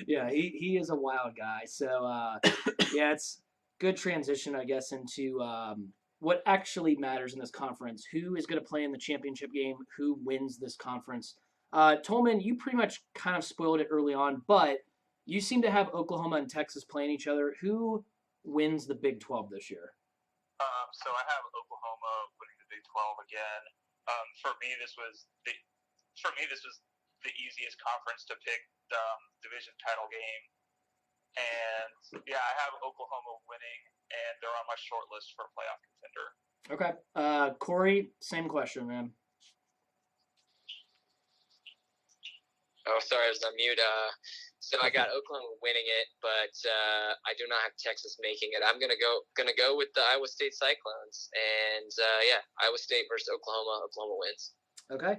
Speaker 1: Yeah, he is a wild guy. So yeah, it's good transition, I guess, into what actually matters in this conference. Who is going to play in the championship game? Who wins this conference? Tolman, you pretty much kind of spoiled it early on, but you seem to have Oklahoma and Texas playing each other. Who wins the Big 12 this year?
Speaker 3: So I have Oklahoma winning the Big 12 again. For me, this was the easiest conference to pick division title game, and yeah, I have Oklahoma winning, and they're on my short list for playoff contender.
Speaker 1: Okay, Corey, same question, man.
Speaker 4: Oh, sorry, I was on mute. So I got Oklahoma winning it, but I do not have Texas making it. I'm gonna go with the Iowa State Cyclones, and Iowa State versus Oklahoma. Oklahoma wins.
Speaker 1: Okay,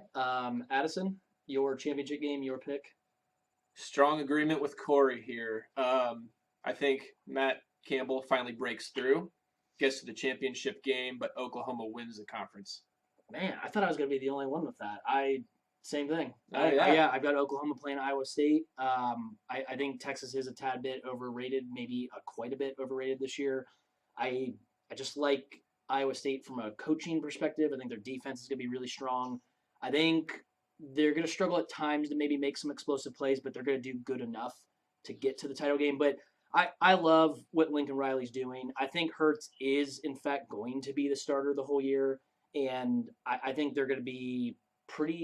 Speaker 1: Addison, your championship game, your pick.
Speaker 2: Strong agreement with Corey here. I think Matt Campbell finally breaks through, gets to the championship game, but Oklahoma wins the conference.
Speaker 1: Man, I thought I was going to be the only one with that. Same thing.
Speaker 2: Oh, yeah.
Speaker 1: I've got Oklahoma playing Iowa State. I think Texas is a tad bit overrated, maybe quite a bit overrated this year. I just like Iowa State from a coaching perspective. I think their defense is going to be really strong. I think they're going to struggle at times to maybe make some explosive plays, but they're going to do good enough to get to the title game. But I love what Lincoln Riley's doing. I think Hurts is, in fact, going to be the starter the whole year. And I think they're going to be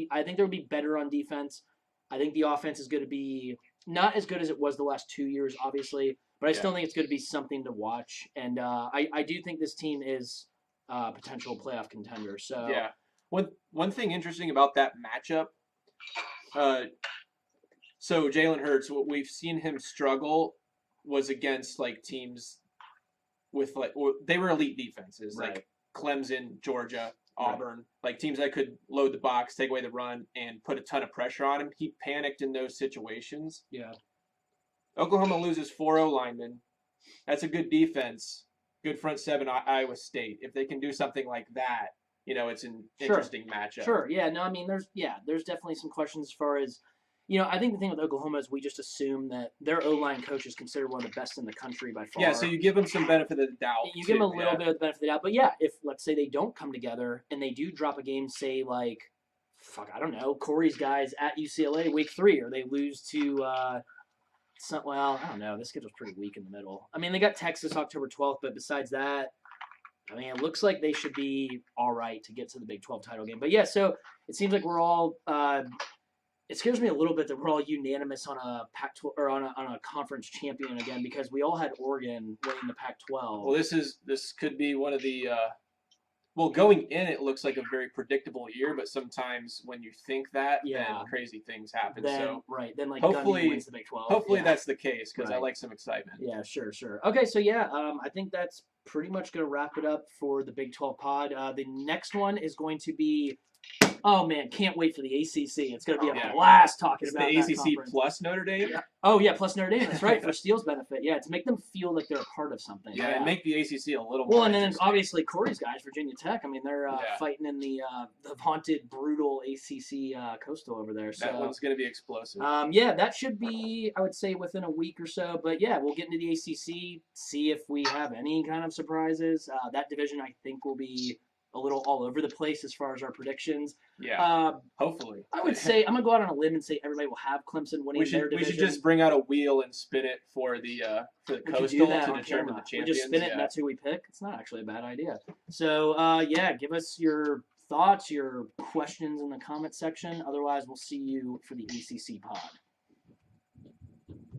Speaker 1: I think they'll be better on defense. I think the offense is going to be not as good as it was the last 2 years, obviously, but I still think it's going to be something to watch. And I do think this team is a potential playoff contender. So
Speaker 2: yeah, one thing interesting about that matchup. So Jalen Hurts, what we've seen him struggle was against like teams with they were elite defenses like Clemson, Georgia, Auburn, like teams that could load the box, take away the run, and put a ton of pressure on him. He panicked in those situations.
Speaker 1: Yeah.
Speaker 2: Oklahoma loses 4 O-linemen. That's a good defense, good front seven. Iowa State. If they can do something like that, it's an interesting matchup.
Speaker 1: Sure. Yeah. No, I mean, there's definitely some questions as far as, I think the thing with Oklahoma is we just assume that their O-line coach is considered one of the best in the country by far.
Speaker 2: Yeah, so you give them some benefit of the doubt.
Speaker 1: You give them a little bit of the benefit of the doubt. But yeah, if let's say they don't come together and they do drop a game, say like, I don't know, Corey's guys at UCLA week 3, or they lose to, I don't know, this schedule's pretty weak in the middle. I mean, they got Texas October 12th, but besides that, I mean, it looks like they should be all right to get to the Big 12 title game. But yeah, so it seems like we're all. It scares me a little bit that we're all unanimous on a Pac-12 or on a conference champion again, because we all had Oregon winning the Pac-12.
Speaker 2: Well, this could be one of the. Going in, it looks like a very predictable year, but sometimes when you think that, then crazy things happen.
Speaker 1: Then like
Speaker 2: hopefully
Speaker 1: Gundy wins the Big 12.
Speaker 2: Hopefully that's the case, because I like some excitement.
Speaker 1: Yeah, sure. Okay, so I think that's pretty much going to wrap it up for the Big 12 pod. The next one is going to be Oh man, can't wait for the ACC. It's going to be a
Speaker 2: Yeah.
Speaker 1: blast talking
Speaker 2: It's
Speaker 1: about
Speaker 2: the
Speaker 1: that
Speaker 2: ACC
Speaker 1: conference.
Speaker 2: plus Notre Dame.
Speaker 1: Yeah. Oh yeah, plus Notre Dame. That's right, for Steele's benefit. Yeah, to make them feel like they're a part of something.
Speaker 2: Yeah, and make the ACC a little
Speaker 1: Well,
Speaker 2: more
Speaker 1: and then
Speaker 2: interesting.
Speaker 1: obviously Corey's guys, Virginia Tech. I mean, they're
Speaker 2: Yeah.
Speaker 1: fighting in the vaunted brutal ACC Coastal over there. So
Speaker 2: That one's going to be explosive.
Speaker 1: yeah, that should be, I would say, within a week or so. But yeah, we'll get into the ACC, see if we have any kind of surprises. That division, I think, will be a little all over the place as far as our predictions.
Speaker 2: Yeah, hopefully.
Speaker 1: I would say I'm gonna go out on a limb and say everybody will have Clemson winning their division.
Speaker 2: We should just bring out a wheel and spin it for the
Speaker 1: We could do
Speaker 2: Coastal
Speaker 1: that
Speaker 2: to
Speaker 1: on
Speaker 2: determine
Speaker 1: camera.
Speaker 2: the champions.
Speaker 1: We just spin it, and that's who we pick. It's not actually a bad idea. So yeah, give us your thoughts, your questions in the comment section. Otherwise, we'll see you for the ACC pod.